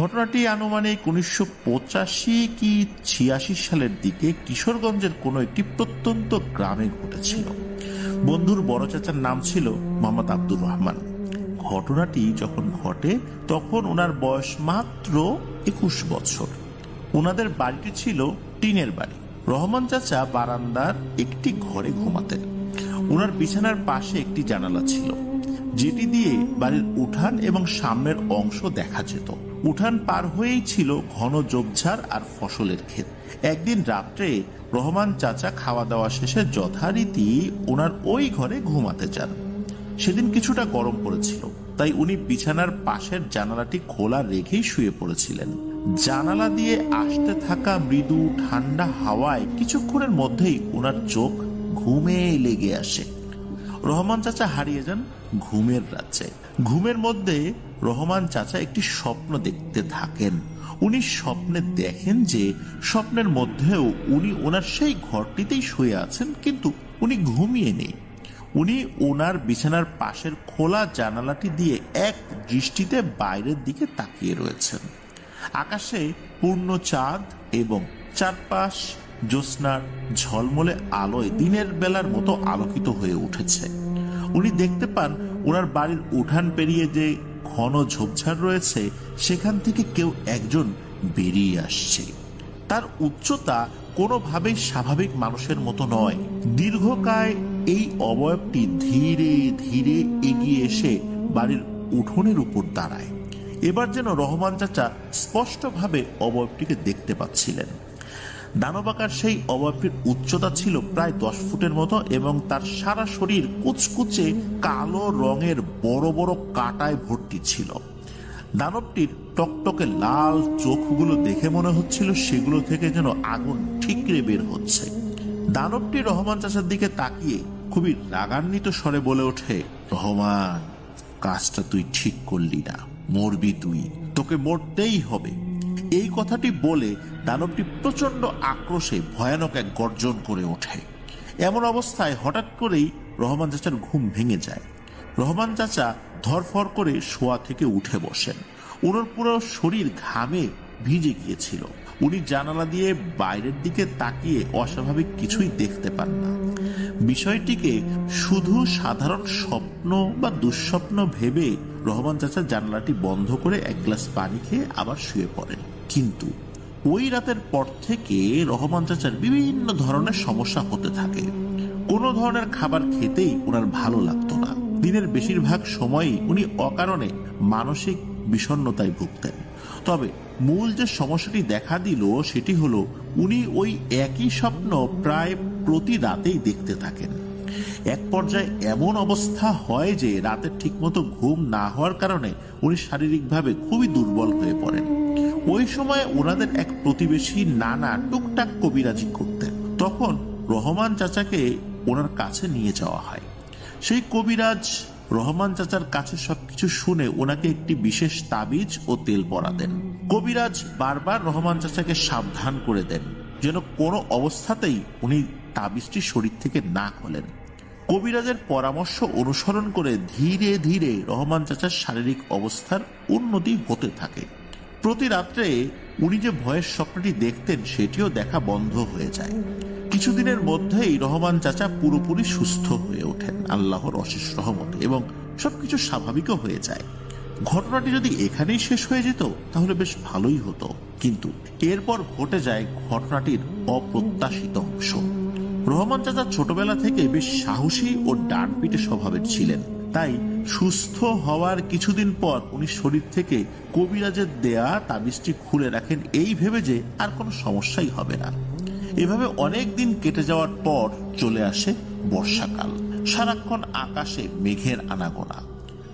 ঘটনাটি আনুমানিক 1985 কি 86 সালের দিকে কিশোরগঞ্জের কোনো একটি প্রত্যন্ত গ্রামে ঘটেছিল। বন্ধুর বড় চাচার নাম ছিল মোহাম্মদ আব্দুর রহমান। ঘটনাটি যখন ঘটে তখন ওনার বয়স মাত্র 21 বছর। ওনাদের বাড়িটি ছিল টিনের বাড়ি। রহমান চাচা বারান্দার একটি ঘরে ঘুমাতেন। ওনার বিছানার পাশে একটি জানালা ছিল, যেটি দিয়ে বাড়ির উঠান এবং সামনের অংশ দেখা যেত। উঠান পার হয়েই ছিল ঘন ঝোপঝাড় আর ফসলের ক্ষেত। একদিন রাত্রে রহমান চাচা খাওয়া দাওয়া শেষে যথারীতি ওনার ওই ঘরে ঘুমাতে যান। সেদিন কিছুটা গরম পড়েছিল, তাই উনি বিছানার পাশের জানালাটি খোলা রেখেই শুয়ে পড়েছিলেন। জানালা দিয়ে আসতে থাকা মৃদু ঠান্ডা হাওয়ায় কিছুক্ষণের মধ্যেই ওনার চোখ ঘুমে লেগে আসে। রহমান চাচা হারিয়ে যান ঘুমের রাজ্যে। ঘুমের মধ্যে রহমান চাচা একটি স্বপ্ন দেখতে থাকেন। উনি স্বপ্নে দেখেন যে স্বপ্নের মধ্যেও উনি ওনার সেই ঘরটিতেই শুয়ে আছেন, কিন্তু উনি ঘুমিয়ে নেই। উনি ওনার বিছানার পাশের খোলা জানালাটি দিয়ে এক দৃষ্টিতে বাইরের দিকে তাকিয়ে রয়েছেন। আকাশে পূর্ণ চাঁদ এবং চারপাশ জ্যোৎস্নার ঝলমলে আলোয় দিনের বেলার মতো আলোকিত হয়ে উঠেছে। উনি দেখতে পান ওনার বাড়ির উঠান পেরিয়ে যে ঘন ঝোপঝাড় রয়েছে সেখান থেকে কেউ একজন বেরিয়ে আসছে। তার উচ্চতা কোনোভাবেই স্বাভাবিক মানুষের মতো নয়। দীর্ঘকায় এই অবয়বটি ধীরে ধীরে এগিয়ে এসে বাড়ির উঠোনের উপর দাঁড়ায়। এবার যেন রহমান চাচা স্পষ্টভাবে অবয়বটিকে দেখতে পাচ্ছিলেন। দানবাকার সেই অবয়বটির উচ্চতা ছিল প্রায় 10 ফুটের মতো এবং তার সারা শরীর কুচকুচে কালো রঙের বড় বড় কাঁটায় ভর্তি ছিল। দানবটির টকটকে লাল চোখগুলো দেখে মনে হচ্ছিল সেগুলো থেকে যেন আগুন ঠিকরে বের হচ্ছে। দানবটি রহমান চাচার দিকে তাকিয়ে খুবই রাগান্বিত স্বরে বলে ওঠে, রহমান, কাজটা তুই ঠিক করলি না, মরবি তুই, তোকে মরতেই হবে। এই কথাটি বলে দানবটি প্রচন্ড আক্রোশে ভয়ানক এক গর্জন করে ওঠে। এমন অবস্থায় হঠাৎ করেই রহমান চাচার ঘুম ভেঙে যায়। রহমান চাচা ধরফর করে শোয়া থেকে উঠে বসেন। ওনার পুরো শরীর ঘামে ভিজে গিয়েছিল। উনি জানালা দিয়ে বাইরের দিকে তাকিয়ে অস্বাভাবিক কিছুই দেখতে পান না। বিষয়টিকে শুধু সাধারণ স্বপ্ন বা দুঃস্বপ্ন ভেবে রহমান চাচা জানালাটি বন্ধ করে এক গ্লাস পানি খেয়ে আবার শুয়ে পড়েন। কিন্তু ওই রাতের পর থেকে রহমান চাচার বিভিন্ন ধরনের সমস্যা হতে থাকে। কোনো ধরনের খাবার খেতেই ওনার ভালো লাগতো না। দিনের বেশিরভাগ সময়ই উনি অকারণে মানসিক বিষণ্ণতায় ভুগতেন। তবে মূল যে সমস্যাটি দেখা দিল সেটি হলো উনি ওই একই স্বপ্ন প্রায় প্রতি রাতেই দেখতে থাকেন। এক পর্যায়ে এমন অবস্থা হয় যে রাতে ঠিকমতো ঘুম না হওয়ার কারণে উনি শারীরিকভাবে খুবই দুর্বল হয়ে পড়েন। ওই সময় ওনাদের এক প্রতিবেশী নানা টুকটাক কবিরাজি করতেন। তখন রহমান চাচাকে ওনার কাছে নিয়ে যাওয়া হয়। সেই কবিরাজ রহমান চাচার কাছে সবকিছু শুনে ওনাকে একটি বিশেষ তাবিজ ও তেল পরা দেন। কবিরাজ বারবার রহমান চাচাকে সাবধান করে দেন যেন কোনো অবস্থাতেই উনি তাবিজটি শরীর থেকে না খোলেন। কবিরাজের পরামর্শ অনুসরণ করে ধীরে ধীরে রহমান চাচার শারীরিক অবস্থার উন্নতি হতে থাকে। প্রতি রাত্রে উনি যে ভয়ের স্বপ্নটি দেখতেন সেটিও দেখা বন্ধ হয়ে যায়। কিছুদিনের মধ্যেই রহমান চাচা পুরোপুরি সুস্থ হয়ে ওঠেন আল্লাহর অশেষ রহমতে, এবং সবকিছু স্বাভাবিকও হয়ে যায়। ঘটনাটি যদি এখানেই শেষ হয়ে যেত তাহলে বেশ ভালোই হতো, কিন্তু এরপর ঘটে যায় ঘটনাটির অপ্রত্যাশিত অংশ। রহমান চাচা ছোটবেলা থেকে বেশ সাহসী ও ডানপিটে স্বভাবের ছিলেন। তাই সুস্থ হওয়ার কিছুদিন পর উনি শরীর থেকে কবিরাজের দেয়া তাবিজটি খুলে রাখেন এই ভেবে যে আর কোনো সমস্যাই হবে না। এভাবে অনেক দিন কেটে যাওয়ার পর চলে আসে বর্ষাকাল। সারাক্ষণ আকাশে মেঘের আনাগোনা,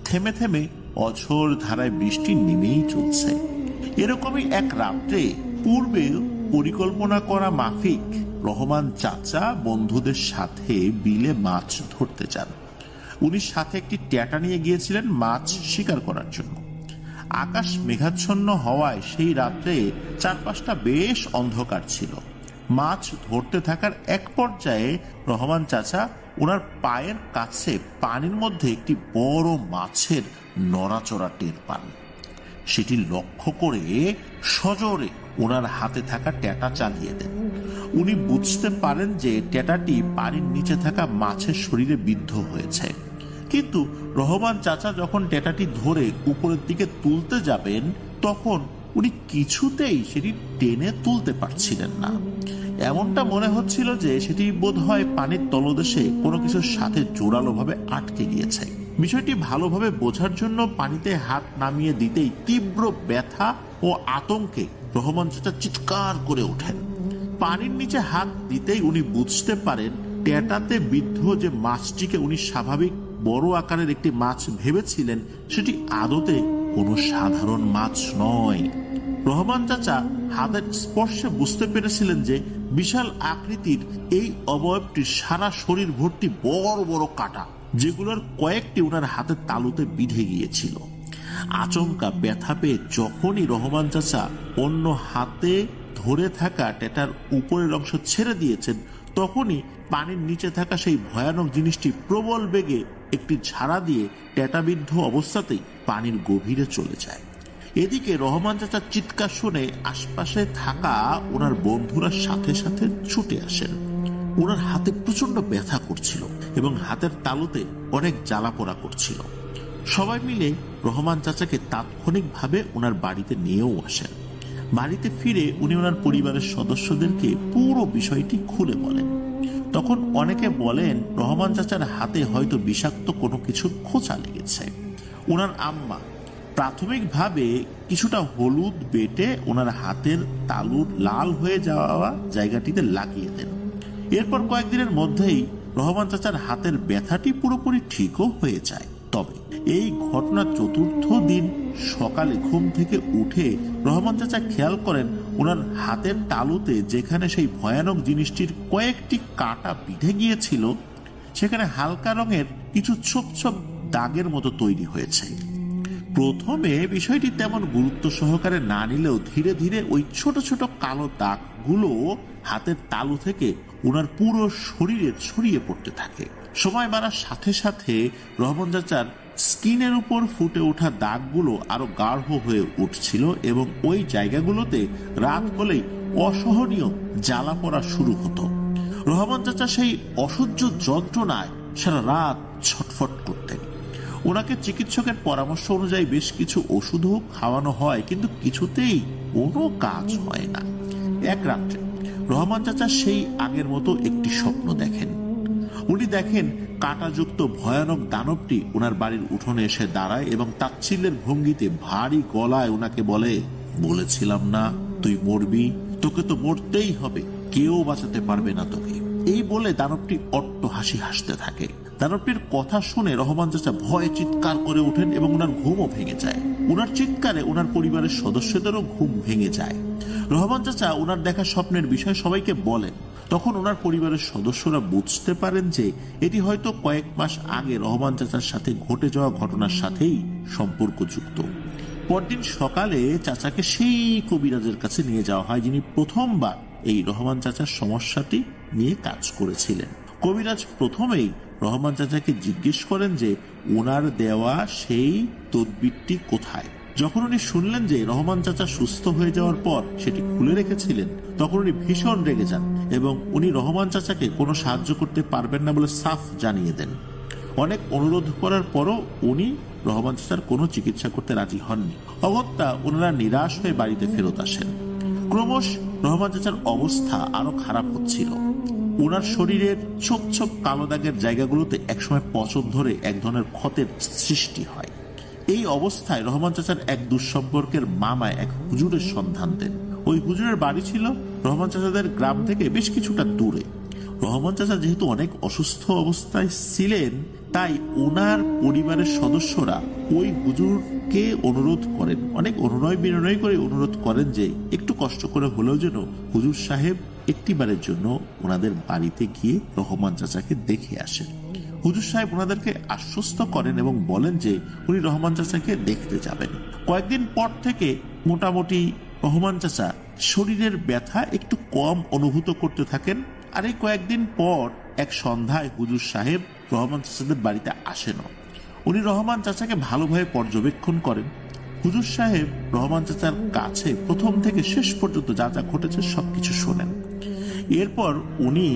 থেমে থেমে অঝোর ধারায় বৃষ্টি নেমেই চলছে। এরকমই এক রাত্রে পূর্বে পরিকল্পনা করা মাফিক রহমান চাচা বন্ধুদের সাথে বিলে মাছ ধরতে যান। উনি সাথে একটি ট্যাটা নিয়ে গিয়েছিলেন মাছ শিকার করার জন্য। আকাশ মেঘাচ্ছন্ন হওয়ায় সেই রাত্রে চারপাশটা বেশ অন্ধকার ছিল। মাছ ধরতে থাকার এক পর্যায়ে রহমান চাচা ওনার পায়ের কাছে পানির মধ্যে একটি বড় মাছের নড়াচড়া টের পান। সেটি লক্ষ্য করে সজোরে ওনার হাতে থাকা ট্যাটা চালিয়ে দেন। উনি বুঝতে পারেন যে ট্যাটাটি পানির নিচে থাকা মাছের শরীরে বিদ্ধ হয়েছে, কিন্তু রহমান চাচা যখন ট্যাটাটি ধরে উপরের দিকে তুলতে যাবেন তখন উনি কিছুতেই সেটি টেনে তুলতে পারছিলেন না। এমনটা মনে হচ্ছিল যে সেটি বোধহয় পানির তলদেশে কোনো কিছুর সাথে জোরালোভাবে আটকে গিয়েছে। বিষয়টি ভালোভাবে বোঝার জন্য পানিতে হাত নামিয়ে দিতেই তীব্র ব্যথা ও আতঙ্কে রহমান চাচা চিৎকার করে ওঠেন। পানির নিচে হাত দিতেই উনি বুঝতে পারেন ট্যাটাতে বিদ্ধ যে মাছটিকে উনি স্বাভাবিক বড় আকারের একটি মাছ ভেবেছিলেন সেটি আদতে কোনো সাধারণ মাছ নয়। রহমান চাচা হাতের স্পর্শে বুঝতে পেরেছিলেন যে বিশাল আকৃতির এই অবয়বটির সারা শরীর ভর্তি বড় বড় কাঁটা, যেগুলোর কয়েকটি ওনার হাতের তালুতে বিঁধে গিয়েছিল। আচমকা ব্যথা পেয়ে যখনই রহমান চাচা অন্য হাতে ধরে থাকা ট্যাটার উপরের অংশ ছেড়ে দিয়েছেন, তখনই পানির নিচে থাকা সেই ভয়ানক জিনিসটি প্রবল বেগে একটি ঝাড়া দিয়ে ট্যাটাবিদ্ধ অবস্থাতেই পানির গভীরে চলে যায়। এদিকে রহমান চাচার চিৎকার শুনে আশপাশে থাকা ওনার বন্ধুরা সাথে সাথে ছুটে আসেন। ওনার হাতে প্রচন্ড ব্যথা করছিল এবং হাতের তালুতে অনেক জ্বালা পোড়া করছিল। সবাই মিলে রহমান চাচাকে তাৎক্ষণিকভাবে ওনার বাড়িতে নিয়েও আসেন। বাড়িতে ফিরে উনি ওনার পরিবারের সদস্যদেরকে পুরো বিষয়টি খুলে বলেন। তখন অনেকে বলেন রহমান চাচার হাতে হয়তো বিষাক্ত কোনো কিছুর খোঁচা লেগেছে। ওনার আম্মা প্রাথমিকভাবে কিছুটা হলুদ বেটে ওনার হাতের তালুর লাল হয়ে যাওয়া জায়গাটিতে লাগিয়ে দেন। এরপর কয়েকদিনের মধ্যেই রহমান চাচার হাতের ব্যথাটি পুরোপুরি ঠিকও হয়ে যায়। তবে এই ঘটনার চতুর্থ দিন সকালে ঘুম থেকে উঠে রহমান চাচা খেয়াল করেন ওনার হাতের তালুতে যেখানে সেই ভয়ানক জিনিসটির কয়েকটি কাঁটা বিঁধে গিয়েছিল সেখানে হালকা রঙের কিছু ছোপ ছোপ দাগের মতো তৈরি হয়েছে। প্রথমে বিষয়টি তেমন গুরুত্ব সহকারে না নিলেও ধীরে ধীরে ওই ছোট ছোট কালো দাগগুলো হাতের তালু থেকে ওনার পুরো শরীরে ছড়িয়ে পড়তে থাকে। সময় বাড়ার সাথে সাথে রহমান চাচার স্কিনের উপর ফুটে ওঠা দাগগুলো আরো গাঢ় হয়ে উঠছিল এবং ওই জায়গাগুলোতে রাত হলেই অসহনীয় জ্বালা পড়া শুরু হতো। রহমান চাচা সেই অসহ্য যন্ত্রণায় সারা রাত ছটফট করতেন। ওনাকে চিকিৎসকের পরামর্শ অনুযায়ী বেশ কিছু ওষুধও খাওয়ানো হয়, কিন্তু কিছুতেই কোনো কাজ হয় না। এক রাত্রে রহমান চাচা সেই আগের মতো একটি স্বপ্ন দেখেন। উনি দেখেন কাঁটাযুক্ত ভয়ানক দানবটি ওনার বাড়ির উঠোনে এসে দাঁড়ায় এবং তাচ্ছিল্যের ভঙ্গিতে ভারী গলায় ওনাকে বলে, বলেছিলাম না তুই মরবি, তোকে তো মরতেই হবে, কেউ বাঁচাতে পারবে না তোকে। এই বলে দানবটি অট্ট হাসি হাসতে থাকে। দানবটির কথা শুনে রহমান চাচা ভয়ে চিৎকার করে ওঠেন এবং ওনার ঘুমও ভেঙে যায়। ওনার চিৎকারে ওনার পরিবারের সদস্যদেরও ঘুম ভেঙে যায়। রহমান চাচা ওনার দেখা স্বপ্নের বিষয় সবাইকে বলেন। তখন ওনার পরিবারের সদস্যরা বুঝতে পারেন যে এটি হয়তো কয়েক মাস আগে রহমান চাচার সাথে ঘটে যাওয়া ঘটনার সাথেই সম্পর্কযুক্ত। পরদিন সকালে চাচাকে সেই কবিরাজের কাছে নিয়ে যাওয়া হয় যিনি প্রথমবার এই রহমান চাচার সমস্যাটি নিয়ে কাজ করেছিলেন। কবিরাজ প্রথমেই রহমান চাচাকে জিজ্ঞেস করেন যে ওনার দেওয়া সেই তদবিরটি কোথায়। যখন উনি শুনলেন যে রহমান চাচা সুস্থ হয়ে যাওয়ার পর সেটি খুলে রেখেছিলেন, তখন উনি ভীষণ রেগে যান এবং উনি রহমান চাচাকে কোনো সাহায্য করতে পারবেন না বলে সাফ জানিয়ে দেন। অনেক অনুরোধ করার পরও উনি রহমান চাচার কোনো চিকিৎসা করতে রাজি হননি। অগত্যা ওনারা নিরাশ হয়ে বাড়িতে ফেরত আসেন। ক্রমশ রহমান চাচার অবস্থা আরো খারাপ হচ্ছিল। ওনার শরীরের ছোপ ছোপ কালো দাগের জায়গাগুলোতে একসময় পচন ধরে এক ধরনের ক্ষতের সৃষ্টি হয়। এই অবস্থায় রহমান চাচার এক দুঃসম্পর্কের মামায় এক হুজুরের সন্ধান দেন। ওই হুজুরের বাড়ি ছিল রহমান চাচাদের গ্রাম থেকে বেশ কিছুটা দূরে। রহমান চাচা যেহেতু অনেক অসুস্থ অবস্থায় ছিলেন, তাই ওনার পরিবারের সদস্যরা ওই হুজুরকে অনুরোধ করেন, অনেক অনুনয় বিনয় করে অনুরোধ করেন যে একটু কষ্ট করে হলেও যেন হুজুর সাহেব একটিবারের জন্য ওনাদের বাড়িতে গিয়ে রহমান চাচাকে দেখে আসেন। হুজুর সাহেব ওনাদেরকে আশ্বস্ত করেন এবং বলেন যে উনি রহমান চাচাকে দেখতে যাবেন। কয়েকদিন পর থেকে মোটামুটি রহমান চাচা শরীরের ব্যথা একটু কম অনুভূত করতে থাকেন। আর এই কয়েকদিন পর এক সন্ধ্যায় হুজুর সাহেব রহমান চাচাদের বাড়িতে আসেন। উনি রহমান চাচাকে ভালোভাবে পর্যবেক্ষণ করেন। হুজুর সাহেব রহমান চাচার কাছে প্রথম থেকে শেষ পর্যন্ত যা যা ঘটেছে সবকিছু শোনেন। এরপর উনি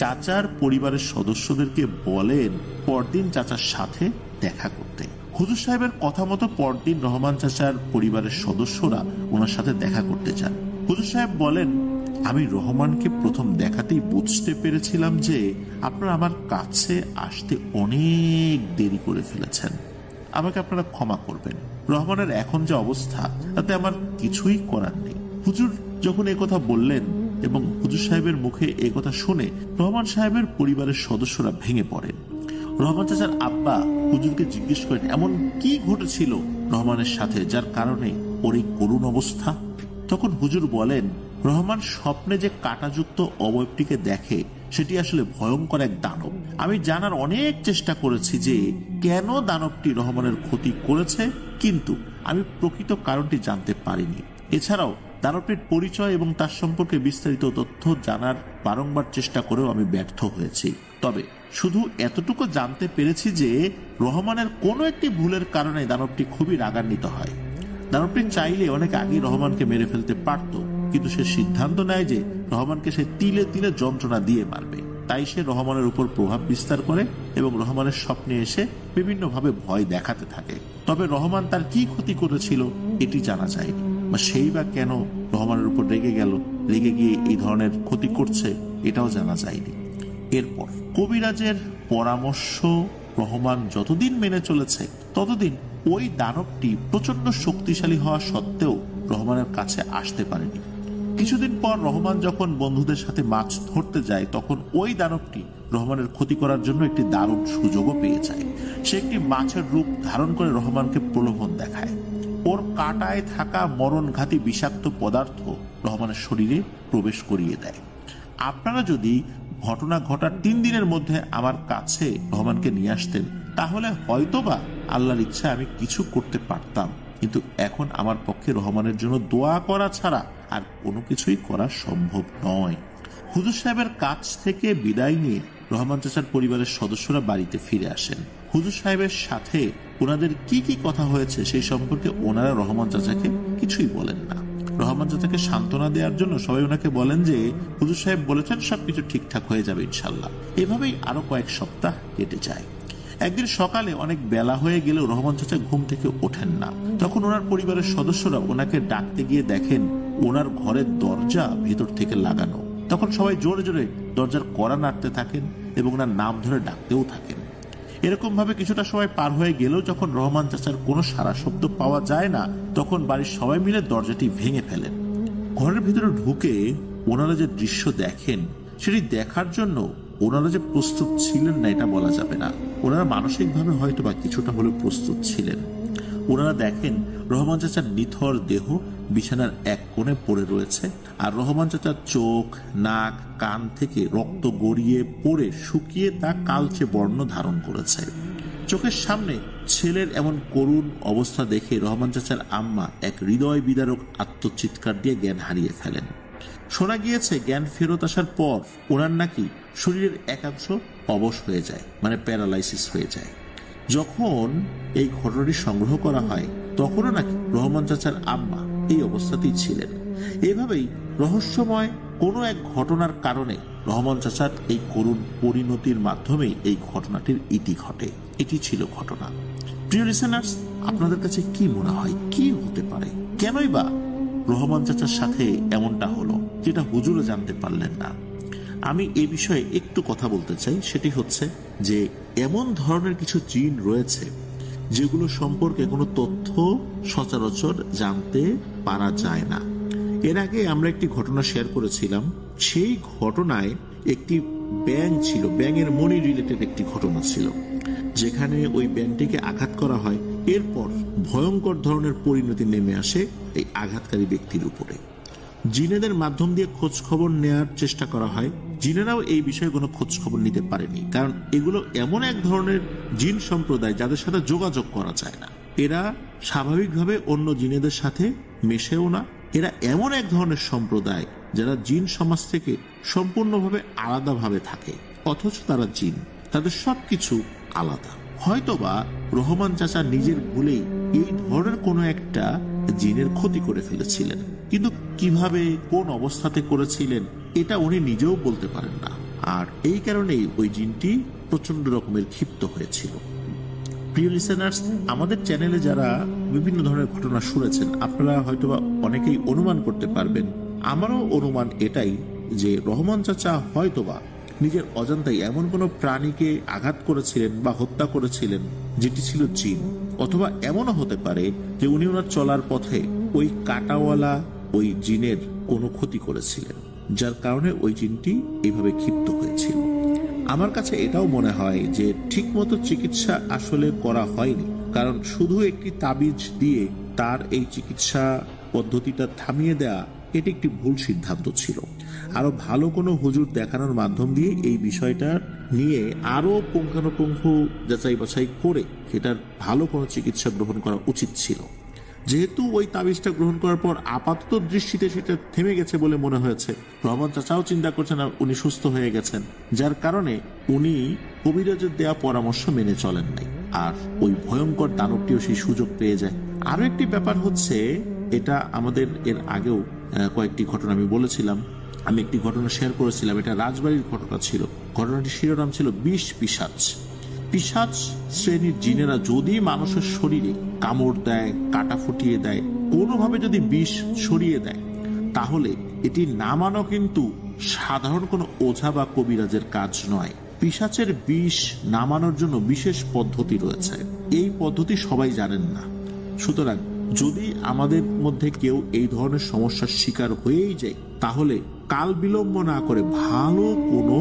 চাচার পরিবারের সদস্যদেরকে বলেন পরদিন চাচার সাথে দেখা করতে। হুজুর সাহেবের কথা মতো পরদিন রহমান চাচার পরিবারের সদস্যরা ওনার সাথে দেখা করতে যান। হুজুর সাহেব বলেন, আমি রহমানকে প্রথম দেখাতেই বুঝতে পেরেছিলাম যে আপনারা আমার কাছে আসতে অনেক দেরি করে ফেলেছেন। আমাকে আপনারা ক্ষমা করবেন। রহমানের এখন যে অবস্থা তাতে আমার কিছুই করার নেই। হুজুর যখন এই কথা বললেন এবং হুজুর সাহেবের মুখে এই কথা শুনে রহমান সাহেবের পরিবারের সদস্যরা ভেঙে পড়েন। রহমান চাচার আব্বা হুজুরকে জিজ্ঞেস করেন এমন কি ঘটেছিল রহমানের সাথে যার কারণে ওর এই করুণ অবস্থা। তখন হুজুর বলেন, রহমান স্বপ্নে যে কাঁটাযুক্ত অবয়বটিকে দেখে সেটি আসলে ভয়ঙ্কর এক দানব। আমি জানার অনেক চেষ্টা করেছি যে কেন দানবটি রহমানের ক্ষতি করেছে, কিন্তু আমি প্রকৃত কারণটি জানতে পারিনি। এছাড়াও দানবটির পরিচয় এবং তার সম্পর্কে বিস্তারিত তথ্য জানার বারংবার চেষ্টা করেও আমি ব্যর্থ হয়েছি। তবে শুধু এতটুকু জানতে পেরেছি যে রহমানের কোনো একটি ভুলের কারণে দানবটি খুবই রাগান্বিত হয়। দানবটি চাইলে অনেক আগে রহমানকে মেরে ফেলতে পারত, কিন্তু সে সিদ্ধান্ত নেয় যে রহমানকে সে তিলে তিলে যন্ত্রণা দিয়ে মারবে। তাই সে রহমানের উপর প্রভাব বিস্তার করে এবং রহমানের স্বপ্নে এসে বিভিন্নভাবে ভয় দেখাতে থাকে। তবে রহমান তার কি ক্ষতি করেছিল এটি জানা যায়নি, বা সেই বা কেন রহমানের উপর রেগে গেল, রেগে গিয়ে এই ধরনের ক্ষতি করছে এটাও জানা যায়নি। এরপর কবিরাজের পরামর্শ রহমান যতদিন মেনে চলেছে ততদিন ওই দানবটি প্রচন্ড শক্তিশালী হওয়া সত্ত্বেও রহমানের কাছে আসতে পারেনি। কিছুদিন পর রহমান যখন বন্ধুদের সাথে মাছ ধরতে যায় তখন ওই দানবটি রহমানের ক্ষতি করার জন্য একটি দারুণ সুযোগও পেয়ে যায়। সে একটি মাছের রূপ ধারণ করে রহমানকে প্রলোভন দেখায়। ওর কাঁটায় থাকা মরণঘাতী বিষাক্ত পদার্থ রহমানের শরীরে প্রবেশ করিয়ে দেয়। আপনারা যদি ঘটনা ঘটার 3 দিনের মধ্যে আমার কাছে রহমানকে নিয়ে আসতেন তাহলে হয়তোবা আল্লাহর ইচ্ছা আমি কিছু করতে পারতাম, কিন্তু এখন আমার পক্ষে রহমানের জন্য দোয়া করা ছাড়া আর কোনো কিছুই করা সম্ভব নয়। হুজুর সাহেবের কাছ থেকে বিদায় নিয়ে রহমান চাচার পরিবারের সদস্যরা বাড়িতে ফিরে আসেন। হুজুর সাহেবের সাথে ওনাদের কি কি কথা হয়েছে সেই সম্পর্কে ওনারা রহমান চাচাকে কিছুই বলেন না। রহমান চাচাকে সান্ত্বনা দেওয়ার জন্য সবাই ওনাকে বলেন যে হুজুর সাহেব বলেছেন সবকিছু ঠিকঠাক হয়ে যাবে ইনশাল্লাহ। এভাবেই আরো কয়েক সপ্তাহ কেটে যায়। একদিন সকালে অনেক বেলা হয়ে গেলেও রহমান চাচা ঘুম থেকে ওঠেন না। তখন ওনার পরিবারের সদস্যরা ওনাকে ডাকতে গিয়ে দেখেন ওনার ঘরের দরজা ভেতর থেকে লাগানো। তখন সবাই জোরে জোরে দরজার কড়া নাড়তে থাকেন এবং ওনার নাম ধরে ডাকতেও থাকেন। এরকম ভাবে কিছুটা সময় পার হয়ে গেলেও যখন রহমান চাচার কোনো সারা শব্দ পাওয়া যায় না তখন বাড়ির সবাই মিলে দরজাটি ভেঙে ফেলেন। ঘরের ভিতরে ঢুকে ওনারা যে দৃশ্য দেখেন সেটি দেখার জন্য ওনারা যে প্রস্তুত ছিলেন না এটা বলা যাবে না। ওনারা মানসিকভাবে হয়তো বা কিছুটা হলেও প্রস্তুত ছিলেন। ওনারা দেখেন রহমান চাচার নিথর দেহ বিছানার এক কোণে পড়ে রয়েছে, আর রহমান চাচার চোখ, নাক, কান থেকে রক্ত গড়িয়ে পড়ে শুকিয়ে তা কালচে বর্ণ ধারণ করেছে। চোখের সামনে ছেলের এমন করুণ অবস্থা দেখে রহমান চাচার আম্মা এক হৃদয় বিদারক আত্মচিৎকার দিয়ে জ্ঞান হারিয়ে ফেলেন। শোনা গিয়েছে জ্ঞান ফেরত আসার পর ওনার নাকি শরীরের একাংশ অবশ হয়ে যায়, মানে প্যারালাইসিস হয়ে যায়। যখন এই ঘটনাটি সংগ্রহ করা হয় তখনও নাকি রহমান চাচার আম্মা এই অবস্থাতেই ছিলেন। এভাবেই রহস্যময় কোনো এক ঘটনার কারণে রহমান চাচার এই করুণ পরিণতির মাধ্যমে এই ঘটনাটির ইতি ঘটে। এটি ছিল ঘটনা। প্রিয় লিসেনার্স, আপনাদের কাছে কি মনে হয় কি হতে পারে? কেনই বা রহমান চাচার সাথে এমনটা হলো যেটা হুজুরও জানতে পারলেন না? আমি এ বিষয়ে একটু কথা বলতে চাই। সেটি হচ্ছে যে এমন ধরনের কিছু জিন রয়েছে যেগুলো সম্পর্কে কোনো তথ্য সচরাচর জানতে পারা যায় না। এর আগে আমরা একটি ঘটনা শেয়ার করেছিলাম। সেই ঘটনায় একটি ব্যাঙ ছিল, ব্যাঙের মনি রিলেটেড একটি ঘটনা ছিল, যেখানে ওই ব্যাঙটিকে আঘাত করা হয়। এরপর ভয়ঙ্কর ধরনের পরিণতি নেমে আসে এই আঘাতকারী ব্যক্তির উপরে। জিনেদের মাধ্যম দিয়ে খোঁজ খবর নেওয়ার চেষ্টা করা হয়। জিনেরাও এই বিষয়ে কোনো খোঁজ খবর নিতে পারেনি, কারণ এগুলো এমন এক ধরনের জিন সম্প্রদায় যাদের সাথে যোগাযোগ করা যায় না। এরা স্বাভাবিকভাবে অন্য জিনেদের সাথে মেশেও না। এরা এমন এক ধরনের সম্প্রদায় যারা জিন সমাজ থেকে সম্পূর্ণভাবে আলাদাভাবে থাকে, অথচ তারা জিন, তাদের সবকিছু আলাদা। হয়তোবা রহমান চাচা নিজের ভুলেই এই ধরনের কোনো একটা জিনের ক্ষতি করে ফেলেছিলেন। কিন্তু কিভাবে, কোন অবস্থাতে করেছিলেন এটা উনি নিজেও বলতে পারেন না। আর এই কারণেই ওই জিনটি প্রচন্ড রকমের ক্ষিপ্ত হয়েছিল। প্রিয় লিসেনার্স, আমাদের চ্যানেলে যারা বিভিন্ন ধরনের ঘটনা শুনেছেন, আপনারা হয়তোবা অনেকেই অনুমান করতে পারবেন, আমারও অনুমান এটাই যে রহমান চাচা হয়তোবা নিজের অজান্তাই এমন কোনো প্রাণীকে আঘাত করেছিলেন বা হত্যা করেছিলেন যেটি ছিল জিন। অথবা এমনও হতে পারে যে উনি ওনার চলার পথে ওই কাঁটাওয়ালা ওই জিনের কোনো ক্ষতি করেছিলেন, যার কারণে ওই জিনটি এইভাবে ক্ষিপ্ত হয়েছিল। আমার কাছে এটাও মনে হয় যে ঠিকমতো চিকিৎসা আসলে করা হয়নি, কারণ শুধু একটি তাবিজ দিয়ে তার এই চিকিৎসা পদ্ধতিটা থামিয়ে দেয়া এটি একটি ভুল সিদ্ধান্ত ছিল। আরো ভালো কোনো হুজুর দেখানোর মাধ্যম দিয়ে এই বিষয়টা নিয়ে আরো পুঙ্খানুপুঙ্খ যাচাই বাছাই করে সেটার ভালো কোনো চিকিৎসা গ্রহণ করা উচিত ছিল। যেহেতু ওই তাবিজটা গ্রহণ করার পর আপাতত দৃষ্টিতে সেটা থেমে গেছে বলে মনে হয়েছে, রহমান চাচাও চিন্তা করছেন আর উনি সুস্থ হয়ে গেছেন, যার কারণে উনি কবিরাজের দেয়া পরামর্শ মেনে চলেন নাই। আর ওই ভয়ঙ্কর দানবটিও সেই সুযোগ পেয়ে যায়। আরো একটি ব্যাপার হচ্ছে, এটা আমাদের এর আগেও কয়েকটি ঘটনা আমি বলেছিলাম, আমি একটি ঘটনা শেয়ার করেছিলাম, এটা রাজবাড়ির ঘটনা ছিল। ঘটনাটির শিরোনাম ছিল 20 পিশাচ। পিশাচ শ্রেণীর জিনেরা যদি মানুষের শরীরে কামড় দেয়, কাটা ফুটিয়ে দেয়, কোনোভাবে যদি বিষ ছড়িয়ে দেয়, তাহলে এটি নামানো কিন্তু সাধারণ কোনো ওঝা বা কবিরাজের কাজ নয়। পিশাচের বিষ নামানোর জন্য বিশেষ পদ্ধতি রয়েছে। এই পদ্ধতি সবাই জানেন না। সুতরাং যদি আমাদের মধ্যে কেউ এই ধরনের সমস্যার শিকার হয়েই যায়, তাহলে কাল বিলম্ব না করে ভালো কোনো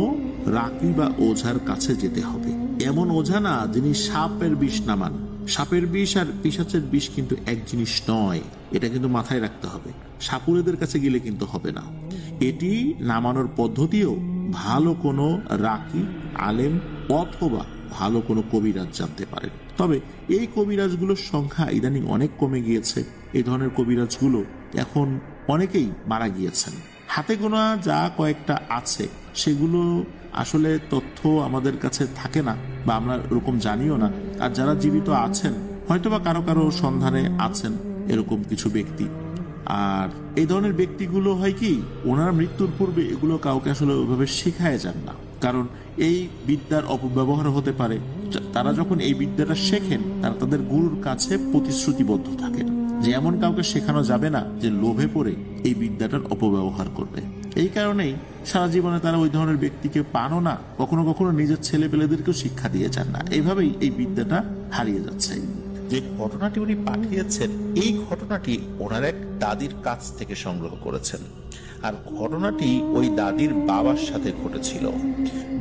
রাকি বা ওঝার কাছে যেতে হবে। এমন ওঝা না যিনি সাপের বিষ নামান। সাপের বিষ আর পিশাচের বিষ কিন্তু এক জিনিস নয়, এটা কিন্তু মাথায় রাখতে হবে। সাপুরেদের কাছে গেলে কিন্তু হবে না। এটি নামানোর পদ্ধতিও ভালো কোনো রাকি, আলেম অথবা ভালো কোনো কবিরাজ জানতে পারেন। তবে এই কবিরাজগুলোর সংখ্যা ইদানিং অনেক কমে গিয়েছে। এই ধরনের কবিরাজগুলো এখন অনেকেই মারা গিয়েছেন। হাতে গোনা যা কয়েকটা আছে সেগুলো আসলে তথ্য আমাদের কাছে থাকে না বা আমরা এরকম জানিও না। আর যারা জীবিত আছেন হয়তোবা কারো কারো সন্ধানে আছেন এরকম কিছু ব্যক্তি। আর এই ধরনের ব্যক্তিগুলো হয় কি, ওনারা মৃত্যুর পূর্বে এগুলো কাউকে আসলে ওইভাবে শেখায় যান না, কারণ এই বিদ্যার অপব্যবহার হতে পারে। তারা যখন এই বিদ্যাটা শেখেন, তারা তাদের গুরুর কাছে প্রতিশ্রুতিবদ্ধ থাকেন যে এমন কাউকে শেখানো যাবে না যে লোভে পড়ে এই বিদ্যাটার অপব্যবহার করবে। এই কারণেই সারা জীবনে তারা ওই ধরনের ব্যক্তিকে পানও না, কখনো কখনো নিজের ছেলে পেলেদেরকেও শিক্ষা দিয়ে যান না। এইভাবেই এই বিদ্যাটা হারিয়ে যাচ্ছে। যে ঘটনাটি উনি পাঠিয়েছেন, এই ঘটনাটি ওনার এক দাদির কাছ থেকে সংগ্রহ করেছেন। আর ঘটনাটি ওই দাদির বাবার সাথে ঘটেছিল।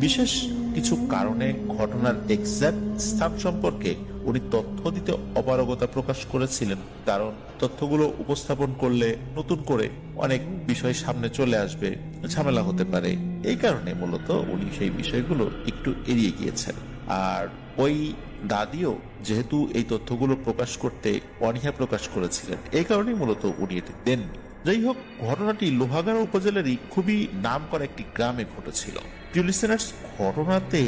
বিশেষ কিছু কারণে ঘটনার এক্সাক্ট স্থান সম্পর্কে উনি তথ্য দিতে অপারগতা প্রকাশ করেছিলেন, কারণ তথ্যগুলো উপস্থাপন করলে নতুন করে অনেক বিষয় সামনে চলে আসবে, ঝামেলা হতে পারে। এই কারণে মূলত উনি সেই বিষয়গুলো একটু এড়িয়ে গিয়েছেন। আর ওই দাদিও যেহেতু এই তথ্যগুলো প্রকাশ করতে অনীহা প্রকাশ করেছিলেন, এই কারণেই মূলত উনি এটি দেননি। যাই হোক, ঘটনাটি লোহাগাড়া উপজেলারই খুবই নাম করা একটি গ্রামে ঘটেছিল। প্রিয় লিসেনার্স, ঘটনাতে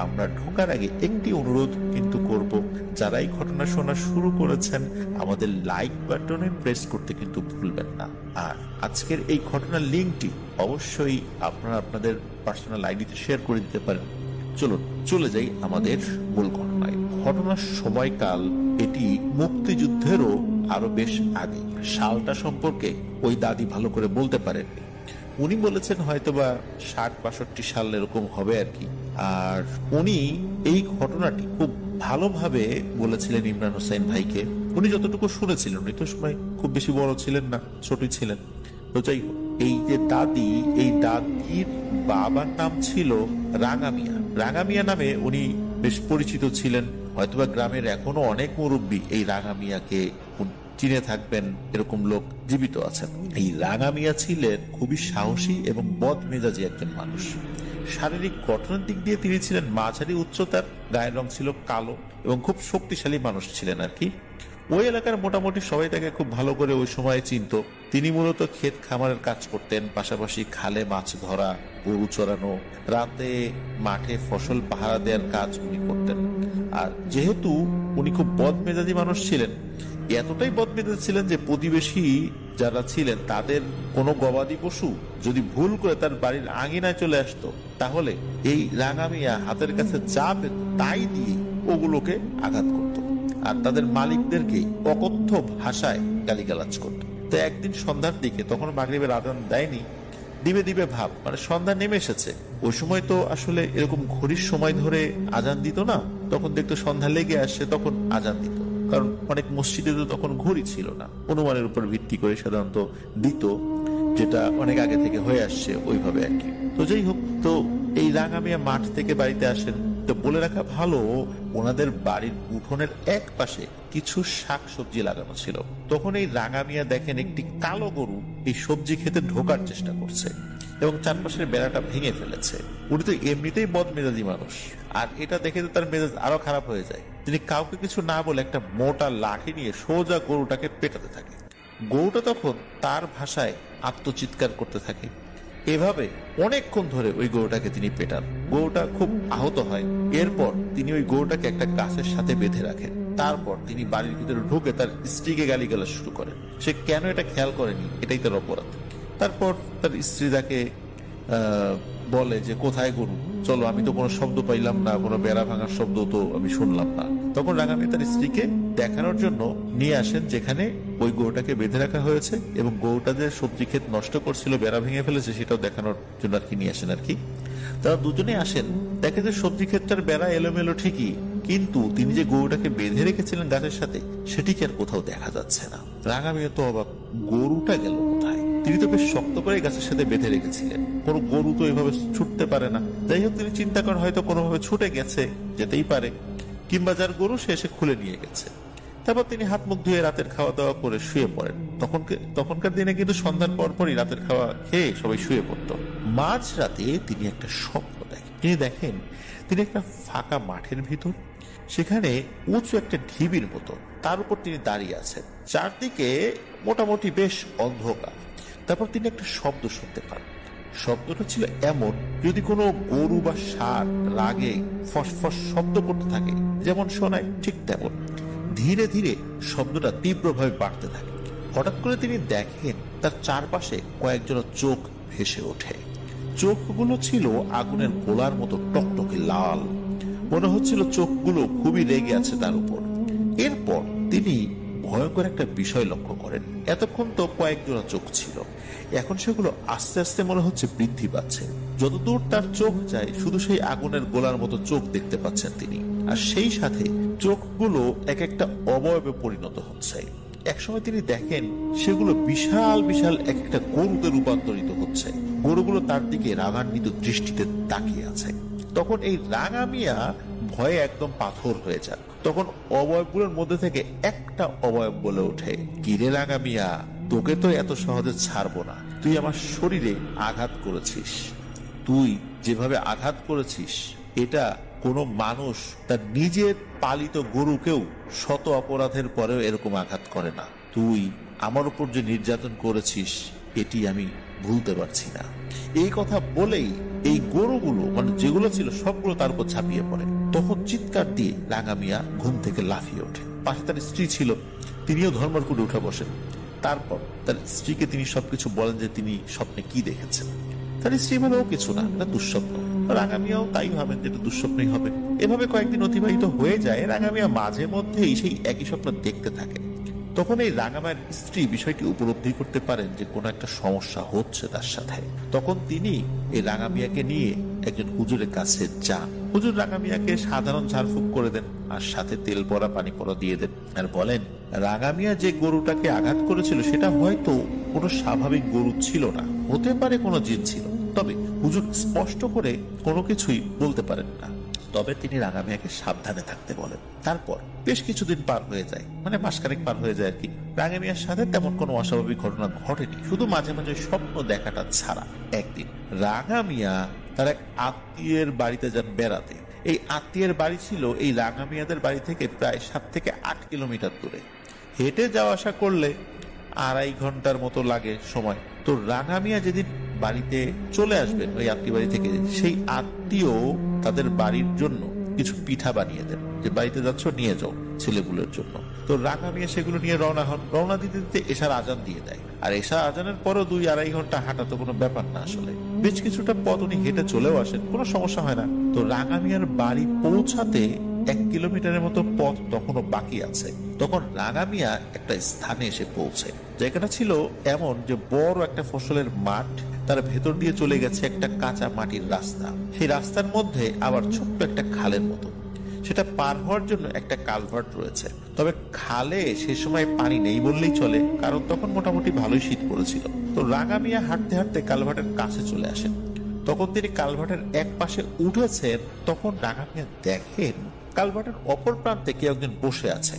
আমরা ঢোকার আগে একটি অনুরোধ কিন্তু করব, যারা এই ঘটনা শোনা শুরু করেছেন আমাদের লাইক বাটনে প্রেস করতে কিন্তু ভুলবেন না। আর আজকের এই ঘটনার লিঙ্কটি অবশ্যই আপনারা আপনাদের পার্সোনাল আইডিতে শেয়ার করে দিতে পারেন। চলুন চলে যাই আমাদের মূল ঘটনায়। ঘটনার সময়কাল এটি মুক্তিযুদ্ধেরও আরো বেশ আগে। সালটা সম্পর্কে ওই দাদি ভালো করে বলতে পারেননি। উনি বলেছেন হয়তোবা 60-62 সাল এরকম হবে আর কি। আর উনি এই ঘটনাটি খুব ভালোভাবে বলেছিলেন ইমরান হোসেন ভাইকে। উনি যতটুকু শুনেছিলেন, উনি তো সময় খুব বেশি বড় ছিলেন না, ছোটই ছিলেন। তো যাই হোক, এই যে দাদি, এই দাদির বাবার নাম ছিল রাঙা মিয়া। রাঙা মিয়া নামে উনি বেশ পরিচিত ছিলেন। হয়তোবা গ্রামের এখনো অনেক মুরব্বী এই রাঙা মিয়াকে চিনে থাকবেন, এরকম লোক জীবিত আছেন। এই রাঙা মিয়া ছিলেন খুবই সাহসী এবং বদমেজাজি একজন মানুষ। শারীরিক গঠনের দিক দিয়ে তিনি ছিলেন মাঝারি উচ্চতার, গায়ের রং ছিল কালো এবং খুব শক্তিশালী মানুষ ছিলেন আর কি। ওই এলাকার মোটামুটি সবাই তাকে খুব ভালো করে ওই সময় চিনত। তিনি মূলত ক্ষেত খামারের কাজ করতেন, পাশাপাশি খালে মাছ ধরা, গরু চড়ানো, রাতে মাঠে ফসল পাহারা দেওয়ার কাজ উনি করতেন। আর যেহেতু উনি খুব বদমেজাজি মানুষ ছিলেন, এতটাই বদমেজাজ ছিলেন যে প্রতিবেশী যারা ছিলেন তাদের কোনো গবাদি পশু যদি ভুল করে তার বাড়ির আঙিনায় চলে আসতো, তাহলে এই রাঙা মিয়া হাতের কাছে যা পেত তাই দিয়ে ওগুলোকে আঘাত করত আর তাদের মালিকদেরকে অকথ্য ভাষায় গালিগালাজ করত। তো একদিন সন্ধ্যার দিকে, তখন মাগরিবের আজান দেয়নি, দিবে দিবে ভাব, মানে সন্ধ্যা নেমে এসেছে। ওই সময় তো আসলে এরকম ঘড়ির সময় ধরে আজান দিত না, তখন দেখতো সন্ধ্যা লেগে আসছে তখন আজান দিত, কারণ অনেক মসজিদে তো তখন ঘড়ি ছিল না, অনুমানের উপর ভিত্তি করে সাধারণত দিত, যেটা অনেক আগে থেকে হয়ে আসছে ওইভাবে আর কি। তো যাই হোক, তো এই রাঙা মিয়া মাঠ থেকে বাড়িতে আসেন। তো বলে রাখা ভালো, ওনাদের বাড়ির উঠোনের এক পাশে কিছু শাক সবজি লাগানো ছিল। তখন এই রাঙা মিয়া দেখেন একটি কালো গরু এই সবজি খেতে ঢোকার চেষ্টা করছে এবং চারপাশের বেড়াটা ভেঙে ফেলেছে। উনি তো এমনিতেই বদমেজাজি মানুষ, আর এটা দেখে তো তার মেজাজ আরো খারাপ হয়ে যায়। তিনি কাউকে কিছু না বলে একটা মোটা লাঠি নিয়ে সোজা গরুটাকে পেটাতে থাকে। গরুটা তখন তার ভাষায় আত্মচিৎকার করতে থাকে। এভাবে অনেকক্ষণ ধরে ওই গরুটাকে তিনি পেটান। গরুটা খুব আহত হয়। এরপর তিনি ওই গরুটাকে একটা গাছের সাথে বেঁধে রাখেন। তারপর তিনি বাড়ির ভিতরে ঢুকে তার স্ত্রীকে গালিগালাজ শুরু করেন। সে কেন এটা খেয়াল করেনি, এটাই তার অপরাধ। তারপর তার স্ত্রী তাকে বলে যে কোথায় গরু, চলো, আমি তো কোনো শব্দ পাইলাম না, কোনো বেড়া ভাঙার শব্দ তো আমি শুনলাম না। তখন রাঙা মিয়া তার স্ত্রীকে দেখানোর জন্য নিয়ে আসেন যেখানে ওই গরুটাকে বেঁধে রাখা হয়েছে, এবং গরুটা যে সবজি ক্ষেত নষ্ট করছিল, বেড়া ভেঙে ফেলেছে, সেটাও দেখানোর জন্য আর কি নিয়ে আসেন আর কি। তারা দুজনে আসেন, দেখে যে সবজি ক্ষেতটার বেড়া এলোমেলো ঠিকই, কিন্তু তিনি যে গরুটাকে বেঁধে রেখেছিলেন গাছের সাথে সেটিকে আর কোথাও দেখা যাচ্ছে না। রাঙা মিয়া তো অবাক, গরুটা গেল কোথায়? তিনি তো বেশ শক্ত করে গাছের সাথে বেঁধে রেখেছিলেন, কোনো গরু তো এভাবে ছুটতে পারে না। যাই হোক, তিনি চিন্তা করেন হয়তো কোনোভাবে ছুটে গেছে, যেতেই পারে, কিংবা যার গরু সে এসে খুলে নিয়ে গেছে। তারপর তিনি হাত মুখ ধুয়ে রাতের খাওয়া দাওয়া করে শুয়ে পড়েন। তখনকার দিনে কিন্তু সন্ধ্যার পরপরই রাতের খাওয়া খেয়ে সবাই শুয়ে পড়ত। মাঝ রাতে তিনি একটা স্বপ্ন দেখেন। তিনি দেখেন তিনি একটা ফাঁকা মাঠের ভিতর, সেখানে উঁচু একটা ঢিবির মতো, তার উপর তিনি দাঁড়িয়ে আছেন। চারদিকে মোটামুটি বেশ অন্ধকার। তারপর তিনি একটা শব্দ শুনতে পান। শব্দটা ছিল এমন, যদি কোনো গরু বা ষাঁড় রাগে ফসফস শব্দ করতে থাকে যেমন শোনায়, ঠিক তেমন। ধীরে ধীরে শব্দটা তীব্রভাবে বাড়তে থাকে। হঠাৎ করে তিনি দেখেন তার চারপাশে কয়েকজন চোখ ভেসে ওঠে। চোখগুলো ছিল আগুনের গোলার মতো টকটকে লাল। মনে হচ্ছিল চোখগুলো খুবই রেগে আছে তার উপর। এরপর তিনি ভয়ঙ্কর একটা বিষয় লক্ষ্য করেন। এতক্ষণ তো কয়েকজোড়া চোখ ছিল, এখন সেগুলো আস্তে আস্তে মনে হচ্ছে বৃদ্ধি পাচ্ছে। যতদূর তার চোখ যায় শুধু সেই আগুনের গোলার মতো চোখ দেখতে পাচ্ছেন তিনি, আর সেই সাথে চোখগুলো এক একটা অবয়বে পরিণত হচ্ছে। একসময় তিনি দেখেন সেগুলো বিশাল বিশাল এক একটা গরুতে রূপান্তরিত হচ্ছে। গরুগুলো তার দিকে রাগান্বিত দৃষ্টিতে তাকিয়ে আছে। তখন এই রাঙা মিয়া ভয়ে একদম পাথর হয়ে যান। তখন অবয়বগুলোর মধ্যে থেকে একটা অবয়ব বলে ওঠে, কিরে রাঙা মিয়া, তোকে তো এত সহজে ছাড়বো না। তুই আমার শরীরে আঘাত করেছিস। তুই যেভাবে আঘাত করেছিস, এটা কোনো মানুষ তার নিজের পালিত গরুকেও শত অপরাধের পরেও এরকম আঘাত করে না। তুই আমার উপর যে নির্যাতন করেছিস, এটি আমি ভুলতে পারছি না। এই কথা বলেই এই গরুগুলো, মানে যেগুলো ছিল সবগুলো তার উপর ঝাঁপিয়ে পড়ে। তখন চিৎকার দিয়ে রাঙা মিয়া ঘুম থেকে লাফিয়ে ওঠে। পাশে তার স্ত্রী ছিল, তিনিও ধর্মর করে উঠে বসেন। তারপর তার স্ত্রীকে তিনি সবকিছু বলেন যে তিনি স্বপ্নে কি দেখেছেন। তার স্ত্রী বলে, ও কিছু না, এটা দুঃস্বপ্ন। রাঙা মিয়াও তাই ভাবেন যে এটা দুঃস্বপ্নই হবে। এভাবে কয়েকদিন অতিবাহিত হয়ে যায়। রাঙা মিয়া মাঝে মধ্যেই সেই একই স্বপ্ন দেখতে থাকে। তখন এই রাঙা মায়ের স্ত্রী বিষয়টি উপলব্ধি করতে পারেন যে কোনো একটা সমস্যা হচ্ছে তার সাথে। তখন তিনি এই রাঙা মিয়াকে নিয়ে একজন হুজুরের কাছে যান। হুজুর রাঙা মিয়াকে সাধারণ ঝাড়ফুঁক করে দেন, আর সাথে তেল পড়া পানি পড়া দিয়ে দেন, আর বলেন রাঙা মিয়া যে গরুটাকে আঘাত করেছিল সেটা হয়তো কোনো স্বাভাবিক গরু ছিল না, হতে পারে কোনো জিন ছিল। তবে হুজুর স্পষ্ট করে কোনো কিছুই বলতে পারেন না। তবে তিনি রাঙা মিয়াকে সাবধানে থাকতে বলেন। তারপর বেশ কিছুদিন পার হয়ে যায়, মানে মাসখানেক পার হয়ে যায় আর কি। রাঙা মিয়ার সাথে তেমন কোনো অস্বাভাবিক ঘটনা ঘটেনি, শুধু মাঝে মাঝে স্বপ্ন দেখাটা ছাড়া। একদিন রাঙা মিয়া তার এক আত্মীয়ের বাড়িতে যান বেড়াতে। এই আত্মীয়ের বাড়ি ছিল এই রাঙা মিয়াদের বাড়ি থেকে প্রায় 7 থেকে 8 কিলোমিটার দূরে। হেঁটে যাওয়া আসা করলে 2.5 ঘন্টার মতো লাগে সময়। তো রাঙা মিয়া যেদিন বাড়িতে চলে আসবেন ওই আত্মীয় বাড়ি থেকে, সেই আত্মীয় তাদের বাড়ির জন্য কিছু পিঠা বানিয়ে দেন। যে বাড়িতে যাচ্ছ নিয়ে যাও ছেলেগুলোর জন্য। তো রাঙা মিয়া সেগুলো নিয়ে রওনা হন। রওনা দিতে দিতে এশার আজান দিয়ে দেয়। আর এশা আজানের পরও 2-2.5 ঘন্টা হাঁটা তো কোনো ব্যাপার না আসলে। বেশ কিছুটা পথ উনি হেঁটে চলেও আসেন, কোনো সমস্যা হয় না। তো রাঙা মিয়ার বাড়ি পৌঁছাতে 1 কিলোমিটারের মতো পথ তখনও বাকি আছে। তখন রাঙা মিয়া একটা স্থানে এসে পৌঁছে, জায়গাটা ছিল এমন যে বড় একটা ফসলের মাঠ, তার ভেতর দিয়ে চলে গেছে একটা কাঁচা মাটির রাস্তা। সেই রাস্তার মধ্যে আবার ছোট্ট একটা খালের মতো, সেটা পার হওয়ার জন্য একটা কালভার্ট রয়েছে। তবে খালে সে সময় পানি নেই বললেই চলে, কারণ তখন মোটামুটি ভালোই শীত পড়েছিল। তো রাঙা মিয়া হাঁটতে হাঁটতে কালভার্টের কাছে চলে আসেন। তখন তিনি কালভার্টের এক পাশে উঠেছেন, তখন রাঙা মিয়া দেখেন কালভার্টের অপর প্রান্তে কেউ একজন বসে আছে।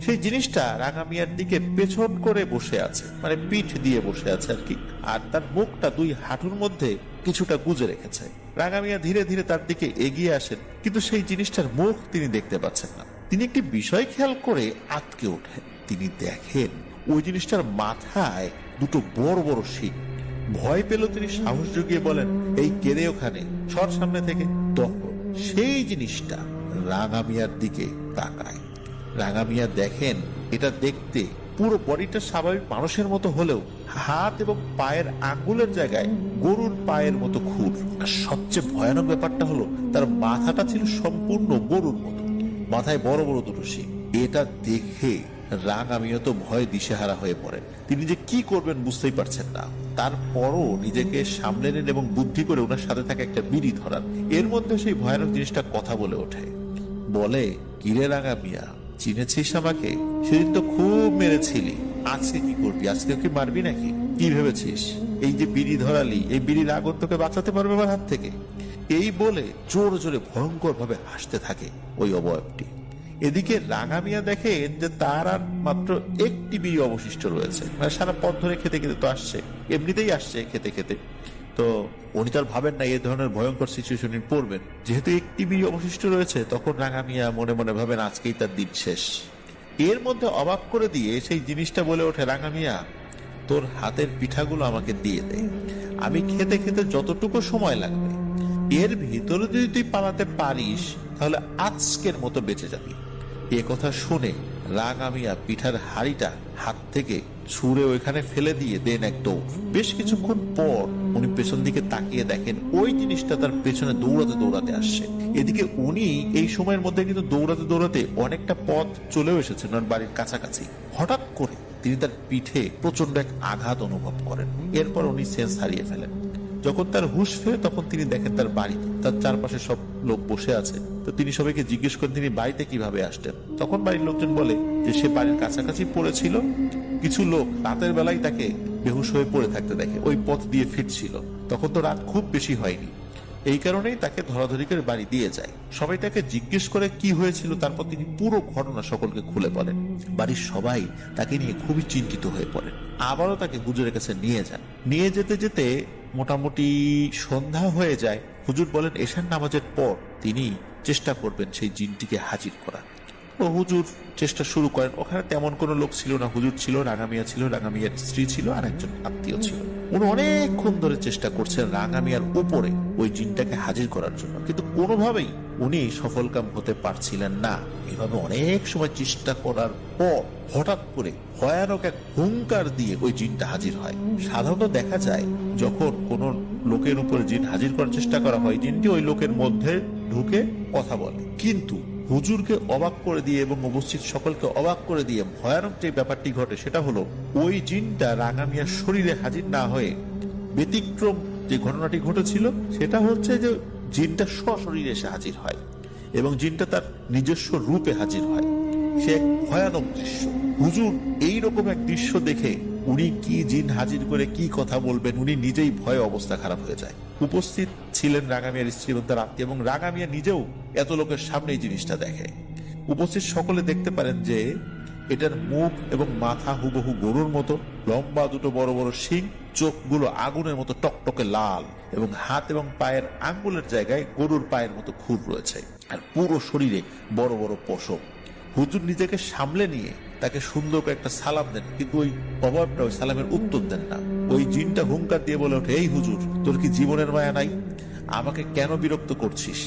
সেই জিনিসটা রাঙা মিয়ার দিকে পেছন করে বসে আছে, মানে পিঠ দিয়ে বসে আছে আর কি। আর তার মুখটা 2 হাঁটুর মধ্যে কিছুটা গুজে রেখেছে। রাঙা মিয়া ধীরে ধীরে তার দিকে এগিয়ে আসেন, কিন্তু সেই জিনিসটার মুখ তিনি দেখতে পাচ্ছেন না। তিনি একটি বিষয় খেয়াল করে আটকে ওঠেন। তিনি দেখেন ওই জিনিসটার মাথায় 2টো বড় বড় শিং। ভয় পেল, তিনি সাহস জুগিয়ে বলেন, এই কেড়ে ওখানে সর সামনে থেকে। তখন সেই জিনিসটা রাঙা মিয়ার দিকে তাকায়। রাঙা মিয়া দেখেন এটা দেখতে পুরো বডিটা স্বাভাবিক মানুষের মতো হলেও হাত এবং পায়ের আঙ্গুলের জায়গায় গরুর পায়ের মতো খুর। আর সবচেয়ে ভয়ানক ব্যাপারটা হলো তার মাথাটা ছিল সম্পূর্ণ গরুর মতো, মাথায় বড় বড় 2টো শিং। এটা দেখে রাঙা মিয়া তো ভয়ে দিশেহারা হয়ে পড়েন। তিনি যে কি করবেন বুঝতেই পারছেন না। তারপরও নিজেকে সামলে নেন এবং বুদ্ধি করে ওনার সাথে থাকা একটা বিড়ি ধরান। এর মধ্যে সেই ভয়ানক জিনিসটা কথা বলে ওঠে, বলে, কিরে রাঙা মিয়া, চিনেছিস আমাকে? সেদিন তো খুব মেরেছিলি, আজকে কি করবি? আজকে কি মারবি নাকি? কি ভেবেছিস এই যে বিড়ি ধরালি, এই বিড়ির আগুন তোকে বাঁচাতে পারবে আমার হাত থেকে? এই বলে জোরে জোরে ভয়ঙ্কর ভাবে হাসতে থাকে ওই অবয়বটি। এদিকে রাঙা মিয়া দেখেন যে তার আর মাত্র একটি বিড়ি অবশিষ্ট রয়েছে। মানে সারা পথ ধরে খেতে খেতে তো আসছে, এমনিতেই আসছে খেতে খেতে। তো উনি তো আর ভাবেন না এই ধরনের ভয়ঙ্কর সিচুয়েশনে পড়বেন। যেহেতু একটি বিড়ি অবশিষ্ট রয়েছে, তখন রাঙা মিয়া মনে মনে ভাবেন আজকেই তার দিন শেষ। এর মধ্যে অবাক করে দিয়ে সেই জিনিসটা বলে ওঠে, রাঙা মিয়া, তোর হাতের পিঠাগুলো আমাকে দিয়ে দে। আমি খেতে খেতে যতটুকু সময় লাগবে, এর ভিতরে যদি তুই পালাতে পারিস তাহলে আজকের মতো বেঁচে যাবি। এ কথা শুনে রাঙা মিয়া পিঠার হাড়িটা হাত থেকে ছুঁড়ে ওইখানে ফেলে দিয়ে দেন এক দৌড়। বেশ কিছুক্ষণ পর উনি পেছন দিকে তাকিয়ে দেখেন ওই জিনিসটা তার পেছনে দৌড়াতে দৌড়াতে আসছে। এদিকে উনি এই সময়ের মধ্যে কিন্তু দৌড়াতে দৌড়াতে অনেকটা পথ চলেও এসেছেন ওনার বাড়ির কাছাকাছি। হঠাৎ করে তিনি তার পিঠে প্রচন্ড এক আঘাত অনুভব করেন। এরপর উনি সেন্স হারিয়ে ফেলেন। যখন তার হুঁশ ফেরে তখন তিনি দেখেন তার বাড়ি, তার চারপাশে সব লোক বসে আছে। তো তিনি সবাইকে জিজ্ঞেস করেন তিনি বাড়িতে কিভাবে আসতেন। তখন বাড়ির লোকজন বলে যে সে বাড়ির কাছাকাছি পড়েছিল, কিছু লোক রাতের বেলায় তাকে বেহুশ হয়ে পড়ে থাকতে দেখে, ওই পথ দিয়ে ফিরছিল। তখন তো রাত খুব বেশি হয়নি, এই কারণেই তাকে ধরাধরি করে বাড়ি দিয়ে যায়। সবাই তাকে জিজ্ঞেস করে কি হয়েছিল, তারপর তিনি পুরো ঘটনা সকলকে খুলে বলেন। বাড়ির সবাই তাকে নিয়ে খুবই চিন্তিত হয়ে পড়েন। আবারও তাকে হুজুরের কাছে নিয়ে যান। নিয়ে যেতে যেতে মোটামুটি সন্ধ্যা হয়ে যায়। হুজুর বলেন এশার নামাজের পর তিনি চেষ্টা করবেন সেই জিনটিকে হাজির করা। ও হুজুর চেষ্টা শুরু করেন। ওখানে তেমন কোনো লোক ছিল না, হুজুর ছিল, রাঙা মিয়া ছিল, রাঙা মিয়ার স্ত্রী ছিল, আর একজন আত্মীয় ছিল। উনি অনেকক্ষণ ধরে চেষ্টা করছেন রাঙা মিয়ার উপরে ওই জিনটাকে হাজির করার জন্য, কিন্তু কোনোভাবেই উনি সফলকাম হতে পারছিলেন না। এভাবে অনেক সময় চেষ্টা করার পর হঠাৎ করে ভয়ানক এক হুঙ্কার দিয়ে ওই জিনটা হাজির হয়। সাধারণত দেখা যায় যখন কোন লোকের উপরে জিন হাজির করার চেষ্টা করা হয়, জিনটি ওই লোকের মধ্যে ঢুকে কথা বলে। কিন্তু হুজুরকে অবাক করে দিয়ে এবং উপস্থিত সকলকে অবাক করে দিয়ে ভয়ানক যে ব্যাপারটি ঘটে সেটা হলো ওই জিনটা রাঙা মিয়ার শরীরে হাজির না হয়ে ব্যতিক্রম যে ঘটনাটি ঘটেছিল সেটা হচ্ছে যে জিনটা সশরীরে এসে হাজির হয় এবং জিনটা তার নিজস্ব রূপে হাজির হয়। সে এক ভয়ানক দৃশ্য। হুজুর এইরকম এক দৃশ্য দেখে উনি কি জিন হাজির করে কি কথা বলবেন, উনি নিজেই ভয়ে অবস্থা খারাপ হয়ে যায়। উপস্থিত ছিলেন রাঙা মিয়ার স্ত্রী এবং তার আত্মীয়, এবং রাঙা মিয়া নিজেও এত লোকের সামনে এই জিনিসটা দেখে। উপস্থিত সকলে দেখতে পারেন যে এটার মুখ এবং মাথা হুবহু গরুর মতো, লম্বা 2টো বড় বড় শিং, চোখগুলো আগুনের মতো টকটকে লাল, এবং হাত এবং পায়ের আঙ্গুলের জায়গায় গরুর পায়ের মতো খুর রয়েছে, আর পুরো শরীরে বড় বড় পশম। হুজুর নিজেকে সামলে নিয়ে তাকে সুন্দর করে একটা সালাম দেন, কিন্তু ওই অভাবটা ওই সালামের উত্তর দেন না। ওই জিনটা হুঙ্কার দিয়ে বলে ওঠে, এই হুজুর, তোর কি জীবনের মায়া নাই? আমাকে কেন বিরক্ত করছিস?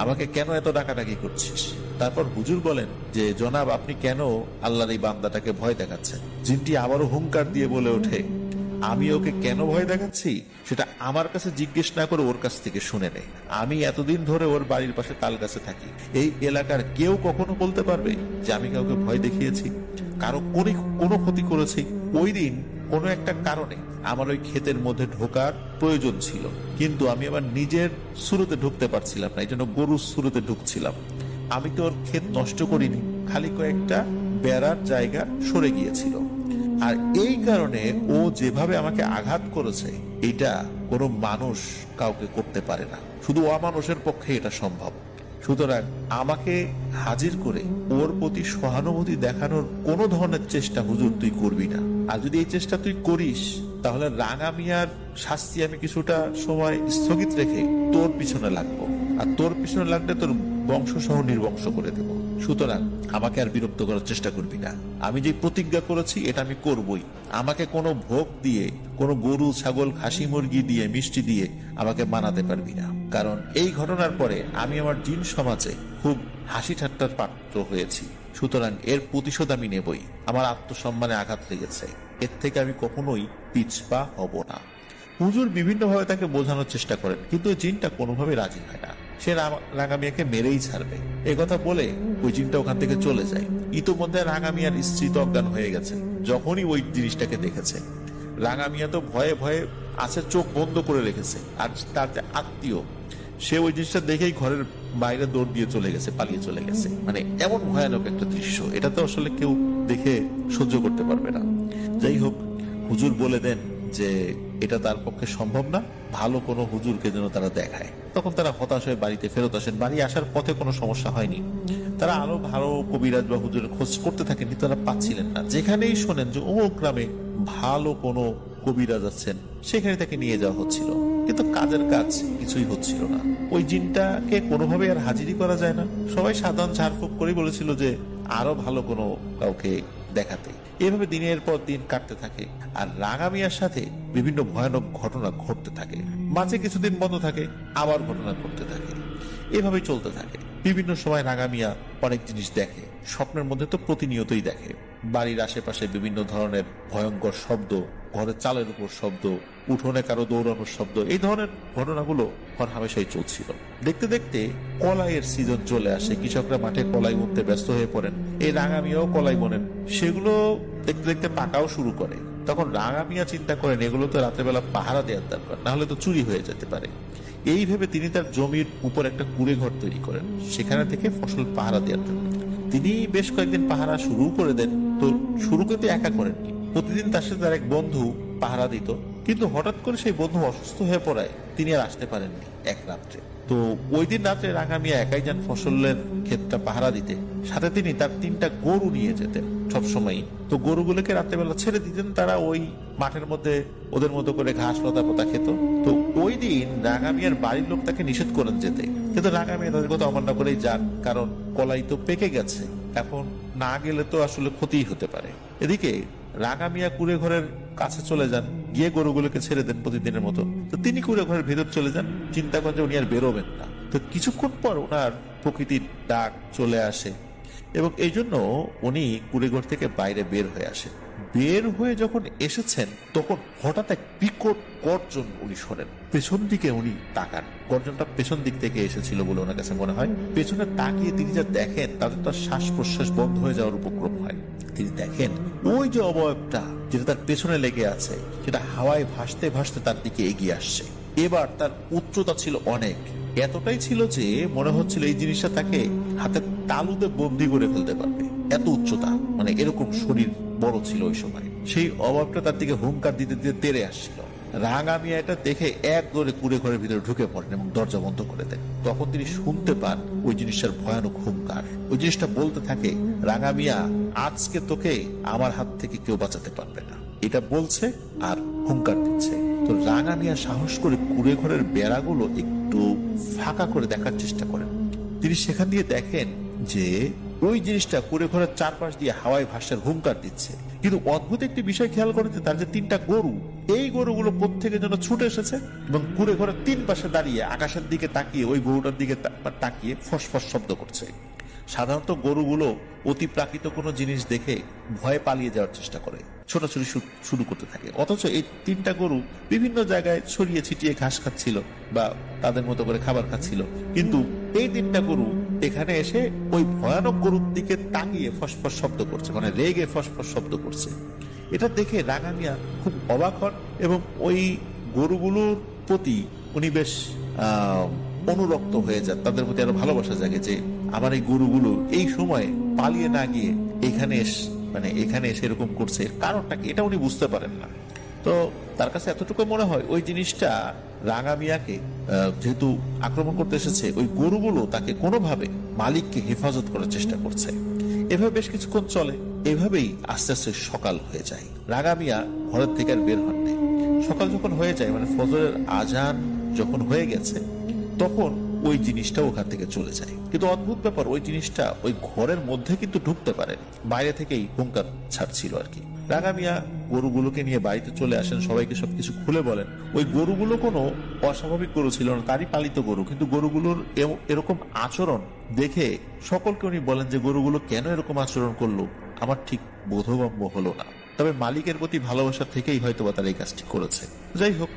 আমাকে কেন এত ডাকাডাকি করছিস? তারপর হুজুর বলেন যে জনাব, আপনি কেন আল্লাহর এই বান্দাটাকে ভয় দেখাচ্ছেন? জিনটি আবারও হুঙ্কার দিয়ে বলে ওঠে, আমি ওকে কেন ভয় দেখাচ্ছি সেটা আমার কাছে জিজ্ঞেস না করে ওর কাছ থেকে শুনে নেই। আমি এতদিন ধরে ওর বাড়ির পাশে তাল গাছে থাকি। এই এলাকার কেউ কখনো বলতে পারবে যে আমি কাউকে ভয় দেখিয়েছি, কারো কোনো ক্ষতি করেছি? ওই দিন কোনো একটা কারণে আমার ওই ক্ষেতের মধ্যে ঢোকার প্রয়োজন ছিল, কিন্তু আমি আমার নিজের সুরতে ঢুকতে পারছিলাম না, এই জন্য গরুর সুরতে ঢুকছিলাম। আমি তো ওর ক্ষেত নষ্ট করিনি, খালি কয়েকটা বেড়ার জায়গা সরে গিয়েছিল। আর এই কারণে ও যেভাবে আমাকে আঘাত করেছে, এটা কোনো মানুষ কাউকে করতে পারে না, শুধু অমানুষের পক্ষে এটা সম্ভব। সুতরাং আমাকে হাজির করে ওর প্রতি সহানুভূতি দেখানোর কোনো ধরনের চেষ্টা হুজুর তুই করবি না। আর যদি এই চেষ্টা তুই করিস, তাহলে রাঙা মিয়ার শাস্তি আমি কিছুটা সময় স্থগিত রেখে তোর পিছনে লাগবো, আর তোর পিছনে লাগলে তোর বংশ সহ নির্বংশ করে দেব। সুতরাং আমাকে আর বিরক্ত করার চেষ্টা করবি না। আমি যে প্রতিজ্ঞা করেছি এটা আমি করবই। আমাকে কোনো ভোগ দিয়ে, কোনো গরু, ছাগল, খাসি, মুরগি দিয়ে, মিষ্টি দিয়ে আমাকে মানাতে পারবি না। কারণ এই ঘটনার পরে আমি আমার জিন সমাজে খুব হাসি ঠাট্টার পাত্র হয়েছি। সুতরাং এর প্রতিশোধ আমি নেবই। আমার আত্মসম্মানে আঘাত লেগেছে, এর থেকে আমি কখনোই পিছপা হব না। হুজুর বিভিন্নভাবে তাকে বোঝানোর চেষ্টা করেন, কিন্তু ওই জিনটা কোনোভাবে রাজি হয় না। সে রাঙা মিয়াকে মেরেই ছাড়বে এই কথা বলে ওই জিনটা ওখান থেকে চলে যায়। ইতোমধ্যে রাঙা মিয়ার স্ত্রী তো অজ্ঞান হয়ে গেছে যখনই ওই জিনিসটাকে দেখেছে। রাঙা মিয়া তো ভয়ে ভয়ে আছে, চোখ বন্ধ করে রেখেছে। আর তার যে আত্মীয়, সে ওই জিনিসটা দেখেই ঘরের বাইরে দৌড় দিয়ে চলে গেছে, পালিয়ে চলে গেছে। মানে এমন ভয়ানক একটা দৃশ্য, এটা তো আসলে কেউ দেখে সহ্য করতে পারবে না। যাই হোক, হুজুর বলে দেন যে এটা তার পক্ষে সম্ভব না, ভালো কোনো হুজুরকে যেন তারা দেখায়। তখন তারা হতাশ হয়ে বাড়িতে ফেরত আসেন। বাড়ি আসার পথে কোনো সমস্যা হয়নি। তারা আরো ভালো কবিরাজ বা হুজুরের খোঁজ করতে থাকেন, কিন্তু তারা পাচ্ছিলেন না। যেখানেই শোনেন যে অমুক গ্রামে ভালো কোনো কবিরাজ আছেন, সেখানে তাকে নিয়ে যাওয়া হচ্ছিল, কিন্তু কাজের কাজ কিছুই হচ্ছিল না। ওই জিনটাকে কোনোভাবে আর হাজিরি করা যায় না। সবাই সাধারণ ঝাড়ফুঁক করে বলেছিল যে আরো ভালো কোনো কাউকে দেখাতে। এভাবে দিনের পর দিন কাটতে থাকে, আর রাঙা মিয়ার সাথে বিভিন্ন ভয়ানক ঘটনা ঘটতে থাকে। মাঝে কিছুদিন বন্ধ থাকে, আবার ঘটনা ঘটতে থাকে। এভাবে চলতে থাকে। বিভিন্ন সময় রাঙা মিয়া অনেক জিনিস দেখে। স্বপ্নের মধ্যে তো প্রতিনিয়তই দেখে। বাড়ির আশেপাশে বিভিন্ন ধরনের ভয়ঙ্কর শব্দ, ঘরের চালের উপর শব্দ, উঠোনে কারো দৌড়ানোর শব্দ, এই ধরনের ঘটনাগুলো হরহামেশাই চলছিল। দেখতে দেখতে কলাইয়ের সিজন চলে আসে। কৃষকরা মাঠে কলাই বুনতে ব্যস্ত হয়ে পড়েন। এই রাঙা মিয়াও কলাই বোনেন। সেগুলো দেখতে দেখতে পাকাও শুরু করে। তখন রাঙা মিয়া চিন্তা করেন এগুলো তো রাত্রেবেলা পাহারা দেওয়ার দরকার, না হলে তো চুরি হয়ে যেতে পারে। এই ভেবে তিনি তার জমির উপর একটা কুড়ে ঘর তৈরি করেন, সেখানে থেকে ফসল পাহারা দেওয়ার জন্য। তিনি বেশ কয়েকদিন পাহারা শুরু করে দেন। তো শুরু কিন্তু একা করেননি, প্রতিদিন তার সাথে তার এক বন্ধু পাহারা দিত। কিন্তু হঠাৎ করে সেই বন্ধু অসুস্থ হয়ে পড়ায় তিনি আর আসতে পারেননি এক রাত্রে। তো ওই দিন রাত্রে রাঙা মিয়া একাই যান ফসলের ক্ষেতটা পাহারা দিতে। সাথে তিনি তার 3টা গরু নিয়ে যেতেন সবসময়। তো গরুগুলোকে রাত্রেবেলা ছেড়ে দিতেন, তারা ওই মাঠের মধ্যে ওদের মতো করে ঘাস লতা পোতা খেত। তো ওই দিন রাঙা মিয়ার বাড়ির লোক তাকে নিষেধ করেন যেতে, কিন্তু রাঙা মিয়া তাদের কথা অমান্য করেই যান, কারণ কলাই তো পেকে গেছে, এখন না গেলে তো আসলে ক্ষতিই হতে পারে। এদিকে রাঙা মিয়া কুড়ে ঘরের কাছে চলে যান, গিয়ে গরুগুলোকে ছেড়ে দেন প্রতিদিনের মতো। তো তিনি কুড়ে ঘরের ভেতর চলে যান, চিন্তা করেন যে উনি আর বেরোবেন না। তো কিছুক্ষণ পর ওনার প্রকৃতির ডাক চলে আসে, এবং এই জন্য উনি কুড়ে ঘর থেকে বাইরে বের হয়ে আসেন। বের হয়ে যখন এসেছেন, তখন হঠাৎ এক বিকট গর্জন উনি শোনেন। পেছন দিকে উনি তাকান, গর্জনটা পেছন দিক থেকে এসেছিল বলে ওনার কাছে মনে হয়। পেছনে তাকিয়ে তিনি যা দেখেন, তাদের তার শ্বাস প্রশ্বাস বন্ধ হয়ে যাওয়ার উপক্রম হয়। তিনি দেখেন ওই যে অবয়বটা যেটা তার পেছনে লেগে আছে, সেটা হাওয়ায় ভাসতে ভাসতে তার দিকে এগিয়ে আসছে। এবার তার উচ্চতা ছিল অনেক, এতটাই ছিল যে মনে হচ্ছিল এই জিনিসটা তাকে হাতের তালুতে বন্দি করে ফেলতে পারবে, এত উচ্চতা। মানে এরকম শরীর বড় ছিল ওই সময়। সেই অভাবটা তার দিকে হুঙ্কার দিতে দিতে তেড়ে আসছিল। রাঙা মিয়া এটা দেখে এক দৌড়ে কুড়ে ঘরের ভিতরে ঢুকে পড়েন এবং দরজা বন্ধ করে দেন। তখন তিনি শুনতে পান ওই জিনিসটার ভয়ানক হুঙ্কার। ওই জিনিসটা বলতে থাকে, রাঙা মিয়া, আজকে তোকে আমার হাত থেকে কেউ বাঁচাতে পারবে না, এটা বলছে আর হুঙ্কার দিচ্ছে। তো রাঙা মিয়া সাহস করে কুড়ে ঘরের বেড়াগুলো একটু ফাঁকা করে দেখার চেষ্টা করেন। তিনি সেখান দিয়ে দেখেন যে ওই জিনিসটা কুড়ে ঘরের চারপাশ দিয়ে হাওয়ায় ভাষার হুঙ্কার দিচ্ছে। কিন্তু অদ্ভুত একটি বিষয় খেয়াল করেছে, তার যে 3টা গরু, এই গরুগুলো প্রত্যেকের জন্য ছুটে এসেছে এবং কুড়ে ঘরের 3 পাশে দাঁড়িয়ে আকাশের দিকে তাকিয়ে ওই গরুটার দিকে তাকিয়ে ফসফস শব্দ করছে। সাধারণত গরুগুলো অতি প্রাকৃত কোনো জিনিস দেখে ভয়ে পালিয়ে যাওয়ার চেষ্টা করে, ছোটাছুটি শুরু করতে থাকে। অথচ এই 3টা গরু বিভিন্ন জায়গায় ছড়িয়ে ছিটিয়ে ঘাস খাচ্ছিল বা তাদের মতো করে খাবার খাচ্ছিল, কিন্তু এই 3টা গরু এখানে এসে ওই ভয়ানক গরুর দিকে তাকিয়ে ফসফস শব্দ করছে, মানে রেগে ফসফস শব্দ করছে। এটা দেখে রাঙা মিয়া খুব অবাক হন এবং ওই গরুগুলোর প্রতি উনি বেশ অনুরক্ত হয়ে যান, তাদের প্রতি আরো ভালোবাসা জাগে যে আমার এই গরুগুলো এই সময় পালিয়ে না গিয়ে এখানে এসে এরকম করছে, কারণটা কি এটা উনি বুঝতে পারেন না। তো তার কাছে এতটুকু মনে হয় ওই জিনিসটা রাঙা মিয়াকে যেহেতু আক্রমণ করতে এসেছে, ওই গরুগুলো তাকে কোনোভাবে মালিককে হেফাজত করার চেষ্টা করছে। এভাবে বেশ কিছুক্ষণ চলে। এভাবেই আস্তে আস্তে সকাল হয়ে যায়। রাঙা মিয়া ঘরের থেকে আর বের হন নাই। সকাল যখন হয়ে যায়, মানে ফজরের আজান যখন হয়ে গেছে, তখন ওই জিনিসটা ওখান থেকে চলে যায়। কিন্তু অদ্ভুত ব্যাপার, ওই জিনিসটা ওই ঘরের মধ্যে কিন্তু ঢুকতে পারে, বাইরে থেকেই হুঙ্কার ছাড়ছিল আর কি। রাঙা মিয়া গরুগুলোকে নিয়ে বাড়িতে চলে আসেন, সবাইকে সবকিছু খুলে বলেন। ওই গরুগুলো কোনো অস্বাভাবিক গরু ছিল না, তারই পালিত গরু, কিন্তু গরুগুলোর এরকম আচরণ দেখে সকলকে উনি বলেন যে গরুগুলো কেন এরকম আচরণ করলো আমার ঠিক বোধগম্য হলো না। তবে মালিকের প্রতি ভালোবাসা থেকেই হয়তোবা তারা এই কাজটি করেছে। যাই হোক,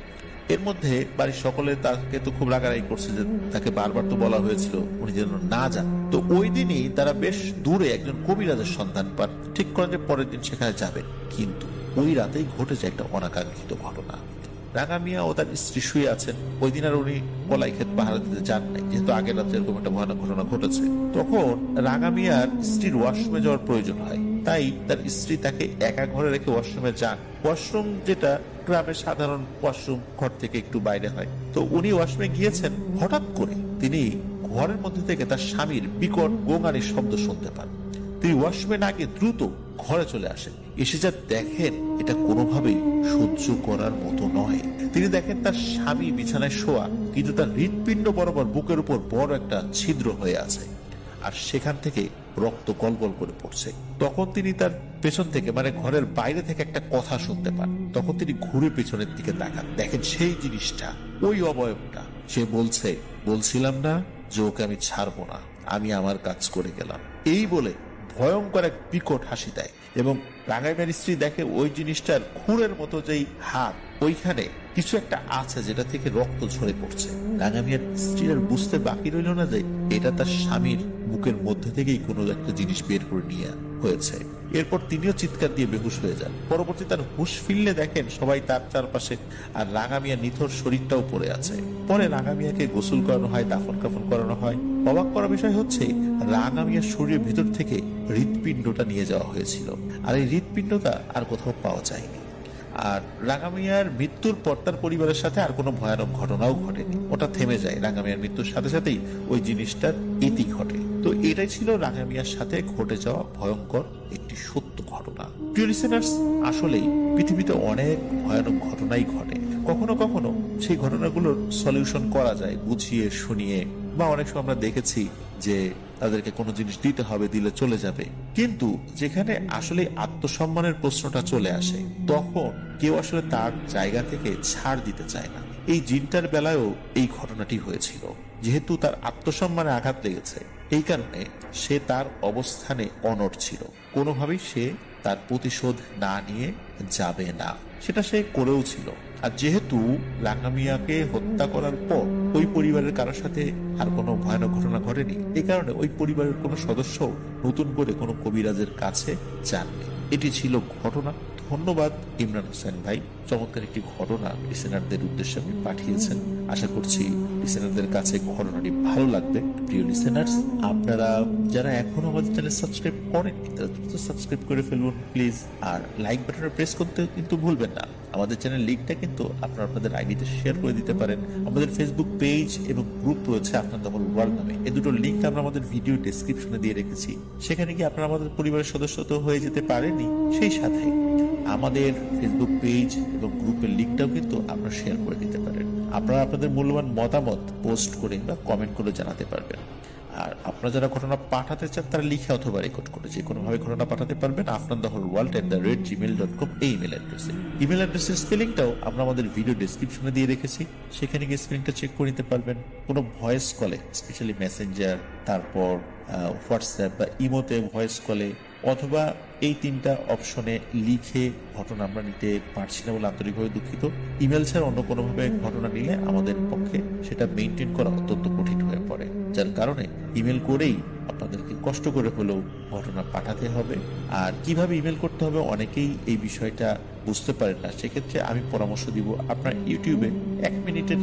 এর মধ্যে বাড়ির সকলে তাকে তো খুব রাগারাগি করছে যে তাকে বারবার তো বলা হয়েছিল উনি যেন না যান। তো ওই দিনই তারা বেশ দূরে একজন কবিরাজের সন্ধান পান, ঠিক করেন যে পরের দিন সেখানে যাবেন। কিন্তু ওই রাতেই ঘটেছে একটা অনাকাঙ্ক্ষিত ঘটনা। রাঙা মিয়া ও তার স্ত্রী শুয়ে আছেন। ওই দিন আর উনি কলাই ক্ষেত পাহারা দিতে যান নাই, যেহেতু আগের রাতে এরকম একটা ভয়ানক ঘটনা ঘটেছে। তখন রাঙা মিয়ার স্ত্রীর ওয়াশরুমে যাওয়ার প্রয়োজন হয়, তাই তার স্ত্রী তাকে একা ঘরে রেখে ওয়াশরুমে যান। ওয়াশরুম যেটা গ্রামের সাধারণ ওয়াশরুম, ঘর থেকে একটু বাইরে হয়। তো উনি ওয়াশরুমে গিয়েছেন, হঠাৎ করে তিনি ঘরের মধ্যে থেকে তার স্বামীর বিকট গোঙানির শব্দ শুনতে পান। তিনি ওয়াশরুমে না গিয়ে দ্রুত ঘরে চলে আসেন। এসে যা দেখেন এটা কোনোভাবেই সহ্য করার মতো নয়। তিনি দেখেন তার স্বামী বিছানায় শোয়া, কিন্তু তার হৃৎপিণ্ড বরাবর বুকের উপর বড় একটা ছিদ্র হয়ে আছে, আর সেখান থেকে রক্ত গলগল করে পড়ছে। তখন তিনি তার পেছন থেকে, মানে ঘরের বাইরে থেকে একটা কথা শুনতে পান। তখন তিনি ঘুরে পেছনের দিকে তাকান, দেখেন সেই জিনিসটা, ওই অবয়বটা। সে বলছে, বলছিলাম না যে ওকে আমি ছাড়বো না, আমি আমার কাজ করে গেলাম। এই বলে ভয়ঙ্কর এক বিকট হাসি দেয় এবং রাঙা মিয়ার স্ত্রী দেখে ওই জিনিসটার খুঁড়ের মতো যেই হাত, ওইখানে কিছু একটা আছে যেটা থেকে রক্ত ঝরে পড়ছে। রাঙা মিয়ার স্ত্রীর আর বুঝতে বাকি রইল না যে এটা তার স্বামীর বুকের মধ্যে থেকেই কোনো একটা জিনিস বের করে নিয়ে হয়েছে। এরপর তিনিও চিৎকার দিয়ে বেহুশ হয়ে যান। পরবর্তী তার হুঁশ ফিরলে দেখেন সবাই তার চারপাশে, আর রাঙা মিয়ার নিথর শরীরটাও পড়ে আছে। পরে রাঙা মিয়াকে গোসল করানো হয়, দাফন কাফন করানো হয়। অবাক করা বিষয় হচ্ছে রাঙা মিয়ার শরীরের ভিতর থেকে হৃৎপিণ্ডটা নিয়ে যাওয়া হয়েছিল, আর এই হৃৎপিণ্ডটা আর কোথাও পাওয়া যায়নি। আর রাঙা মিয়ার মৃত্যুর পর তার পরিবারের সাথে আর কোনো ভয়ানক ঘটনাও ঘটেনি, ওটা থেমে যায়। রাঙা মিয়ার মৃত্যুর সাথে সাথেই ওই জিনিসটার ইতি ঘটে। তো এটাই ছিল রাঙা মিয়ার সাথে ঘটে যাওয়া ভয়ঙ্কর একটি সত্য ঘটনা। প্রিয় লিসেনার্স, আসলেই পৃথিবীতে অনেক ভয়ানক ঘটনাই ঘটে। কখনো কখনো সেই ঘটনাগুলোর সলিউশন করা যায় বুঝিয়ে শুনিয়ে, বা অনেক সময় আমরা দেখেছি যে তাদেরকে কোনো জিনিস দিতে হবে, দিলে চলে যাবে। কিন্তু যেখানে আসলে আত্মসম্মানের প্রশ্নটা চলে আসে, তখন কেউ আসলে তার জায়গা থেকে ছাড় দিতে চায় না। এই জিনটার বেলায়ও এই ঘটনাটি হয়েছিল। যেহেতু তার আত্মসম্মানে আঘাত লেগেছে, এই কারণে সে তার অবস্থানে অনড় ছিল। কোনোভাবেই সে তার প্রতিশোধ না নিয়ে যাবে না, সেটা সে করেও ছিল। আর যেহেতু রাঙা মিয়াকে হত্যা করার পর ওই পরিবারের কারোর সাথে আর কোনো ভয়ানক ঘটনা ঘটেনি, এই কারণে ওই পরিবারের কোনো সদস্য নতুন করে কোনো কবিরাজের কাছে যাননি। এটি ছিল ঘটনা। ধন্যবাদ ইমরান হোসেন ভাই, চমৎকার একটি ঘটনা লিসেনারদের উদ্দেশ্যে আপনি পাঠিয়েছেন। আশা করছি লিসেনারদের কাছে ঘটনাটি ভালো লাগবে। প্রিয় লিসেনার্স, আপনারা যারা এখনো আমাদের চ্যানেল সাবস্ক্রাইব করেননি তারা দ্রুত সাবস্ক্রাইব করে ফেলুন প্লিজ। আর লাইক বাটনে প্রেস করতে কিন্তু ভুলবেন না। আমাদের চ্যানেল লিঙ্কটা কিন্তু আপনারা আপনাদের আইডিতে শেয়ার করে দিতে পারেন। আমাদের ফেসবুক পেজ এবং গ্রুপ রয়েছে আপনার দখল ওয়ার্ল্ড নামে। এই দুটো লিঙ্ক আমরা আমাদের ভিডিও ডেসক্রিপশনে দিয়ে রেখেছি, সেখানে গিয়ে আপনারা আমাদের পরিবারের সদস্য তো হয়ে যেতে পারেনই, সেই সাথে আমাদের ফেসবুক পেজ এবং গ্রুপের লিঙ্কটাও কিন্তু আপনারা শেয়ার করে দিতে পারেন। আপনারা আপনাদের মূল্যবান মতামত পোস্ট করে বা কমেন্ট করে জানাতে পারবেন। আর আপনারা যারা ঘটনা পাঠাতে চান তারা লিখে অথবা রেকর্ড করে যে কোনো ভাবে ঘটনা পাঠাতে পারবেন afnandaholworld@gmail.com এই ইমেল অ্যাড্রেসে। ইমেল অ্যাড্রেসের স্পেলিংটাও আমরা আমাদের ভিডিও ডেসক্রিপশনে দিয়ে রেখেছি, সেখানে গিয়ে স্পেলিংটা চেক করে নিতে পারবেন। কোনো ভয়েস কলে, স্পেশালি মেসেঞ্জার, তারপর হোয়াটসঅ্যাপ বা ইমোতে ভয়েস কলে অথবা এই 3টা অপশনে লিখে ঘটনা আমরা নিতে পারছি না বলে আন্তরিকভাবে দুঃখিত। ইমেল ছাড়া অন্য কোনোভাবে ঘটনা নিলে আমাদের পক্ষে সেটা মেনটেন করা অত্যন্ত কঠিন হয়ে পড়ে, যার কারণে ইমেল করেই আপনাদেরকে কষ্ট করে হলেও ঘটনা পাঠাতে হবে। আর কিভাবে ইমেল করতে হবে অনেকেই এই বিষয়টা বুঝতে পারেন না, সেক্ষেত্রে আমি পরামর্শ দিব আপনার ইউটিউবে 1 মিনিটের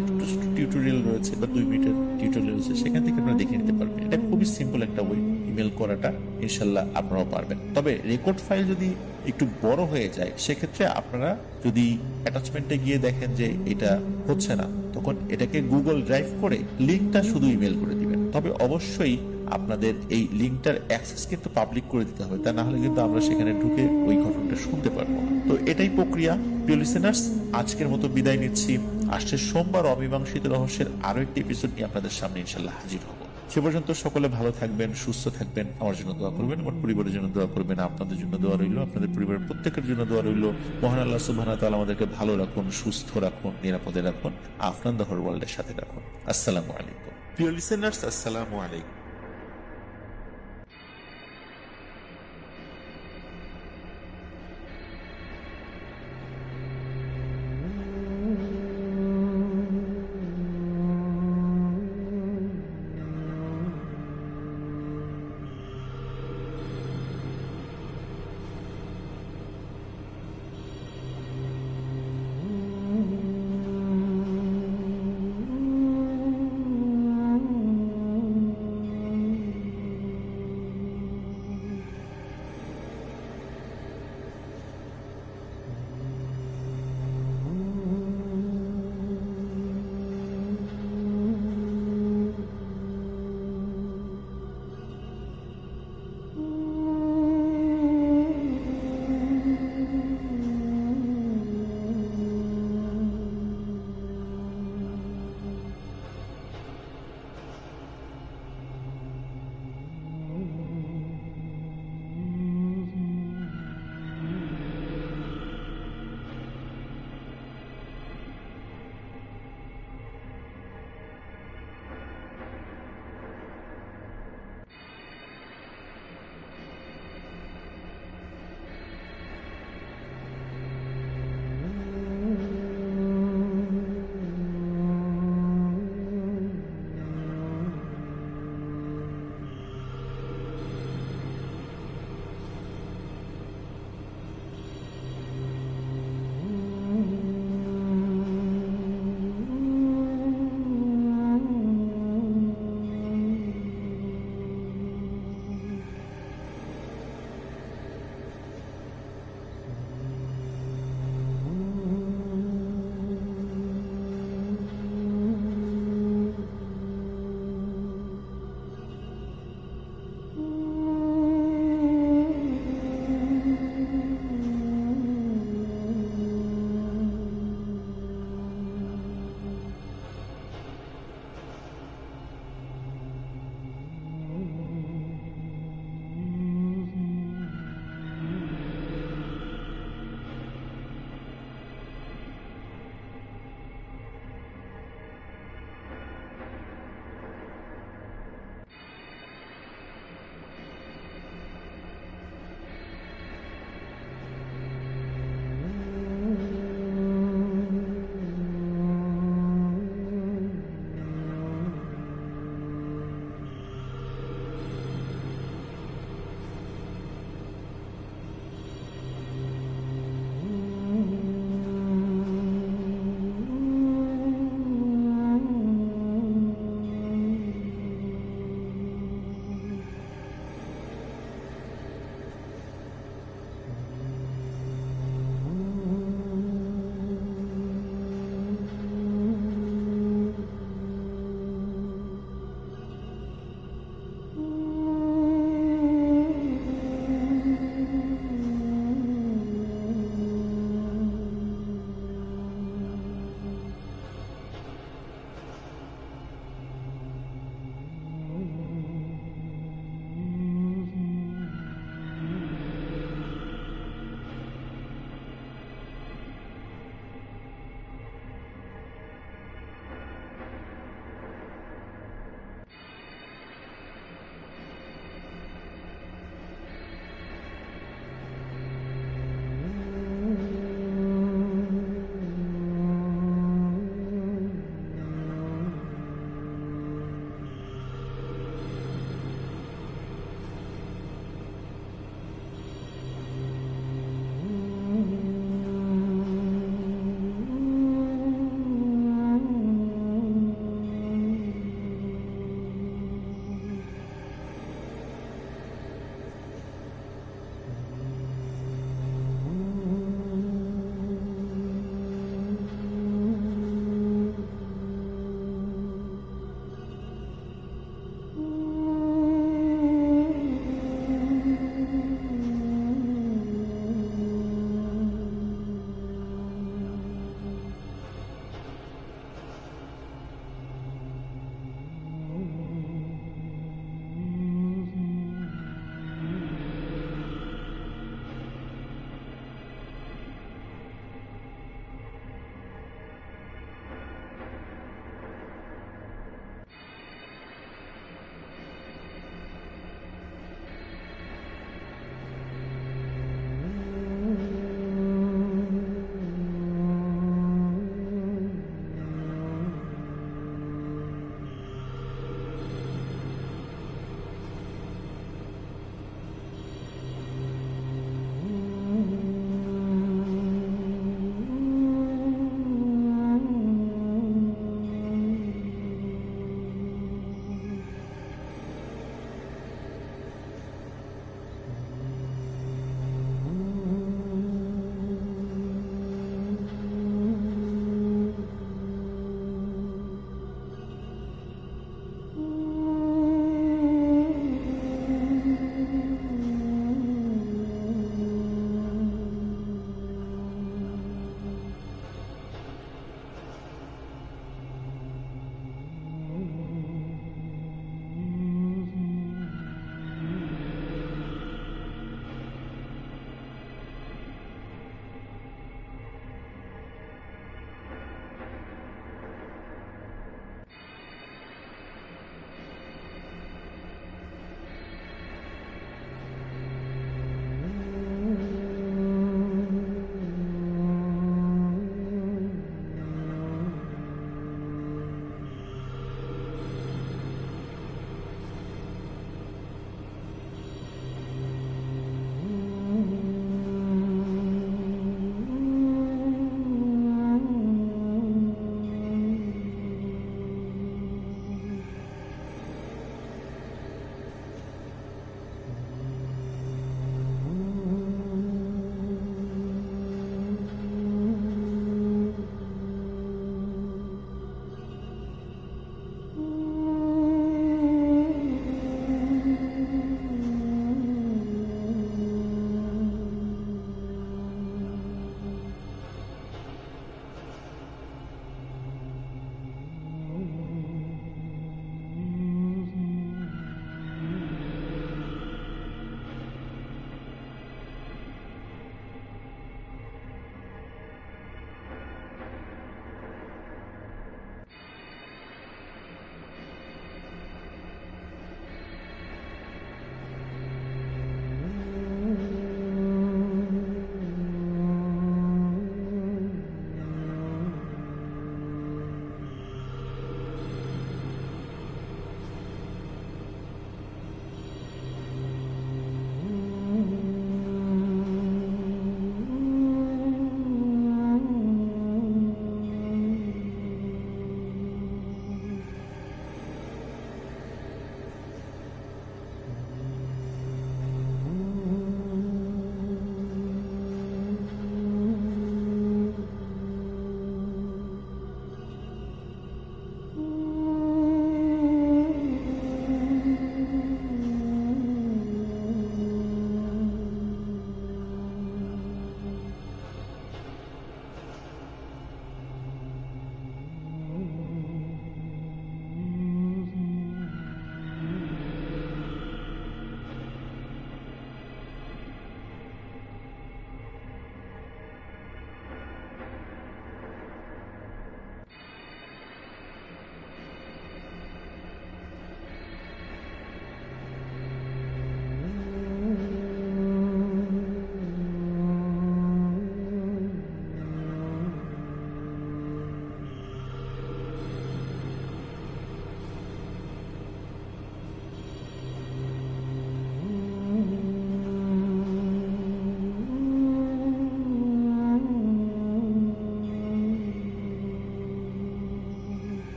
টিউটোরিয়াল রয়েছে বা 2 মিনিটের টিউটোরিয়াল রয়েছে, সেখান থেকে আপনারা দেখে নিতে পারবেন। এটা খুবই সিম্পল একটা ওয়ে ইমেল করাটা, ইনশাল্লাহ আপনারাও পারবেন। তবে রেকর্ড ফাইল যদি একটু বড় হয়ে যায় সেক্ষেত্রে আপনারা যদি অ্যাটাচমেন্টে গিয়ে দেখেন যে এটা হচ্ছে না, তখন এটাকে গুগল ড্রাইভ করে লিঙ্কটা শুধু ইমেল করে দিবেন। তবে অবশ্যই আপনাদের এই লিঙ্কটার অ্যাক্সেস কিন্তু পাবলিক করে দিতে হবে, তা না হলে কিন্তু আমরা সেখানে ঢুকে ওই ঘটনাটা শুনতে পারবো না। তো এটাই প্রক্রিয়া। প্রিয় লিসেনার্স, আজকের মতো বিদায় নিচ্ছি। আসছে সোমবার অমীমাংসিত রহস্যের আরো একটি এপিসোড নিয়ে আপনাদের সামনে ইনশাল্লাহ হাজির হব। সে পর্যন্ত সকলে ভালো থাকবেন, সুস্থ থাকবেন, আমার জন্য দোয়া করবেন, আমার পরিবারের জন্য দোয়া করবেন, আপনাদের জন্য দোয়া রইল, আপনাদের পরিবারের প্রত্যেকের জন্য দোয়া রইল। মহান আল্লাহ সুবহানাহু ওয়া তাআলা আমাদেরকে ভালো রাখুন, সুস্থ রাখুন, নিরাপদে রাখুন, আফনান দ্য হোল ওয়ার্ল্ডের সাথে রাখুন। আসসালামু আলাইকুম। প্রিয় লিসেনার্স, আসসালামু আলাইকুম।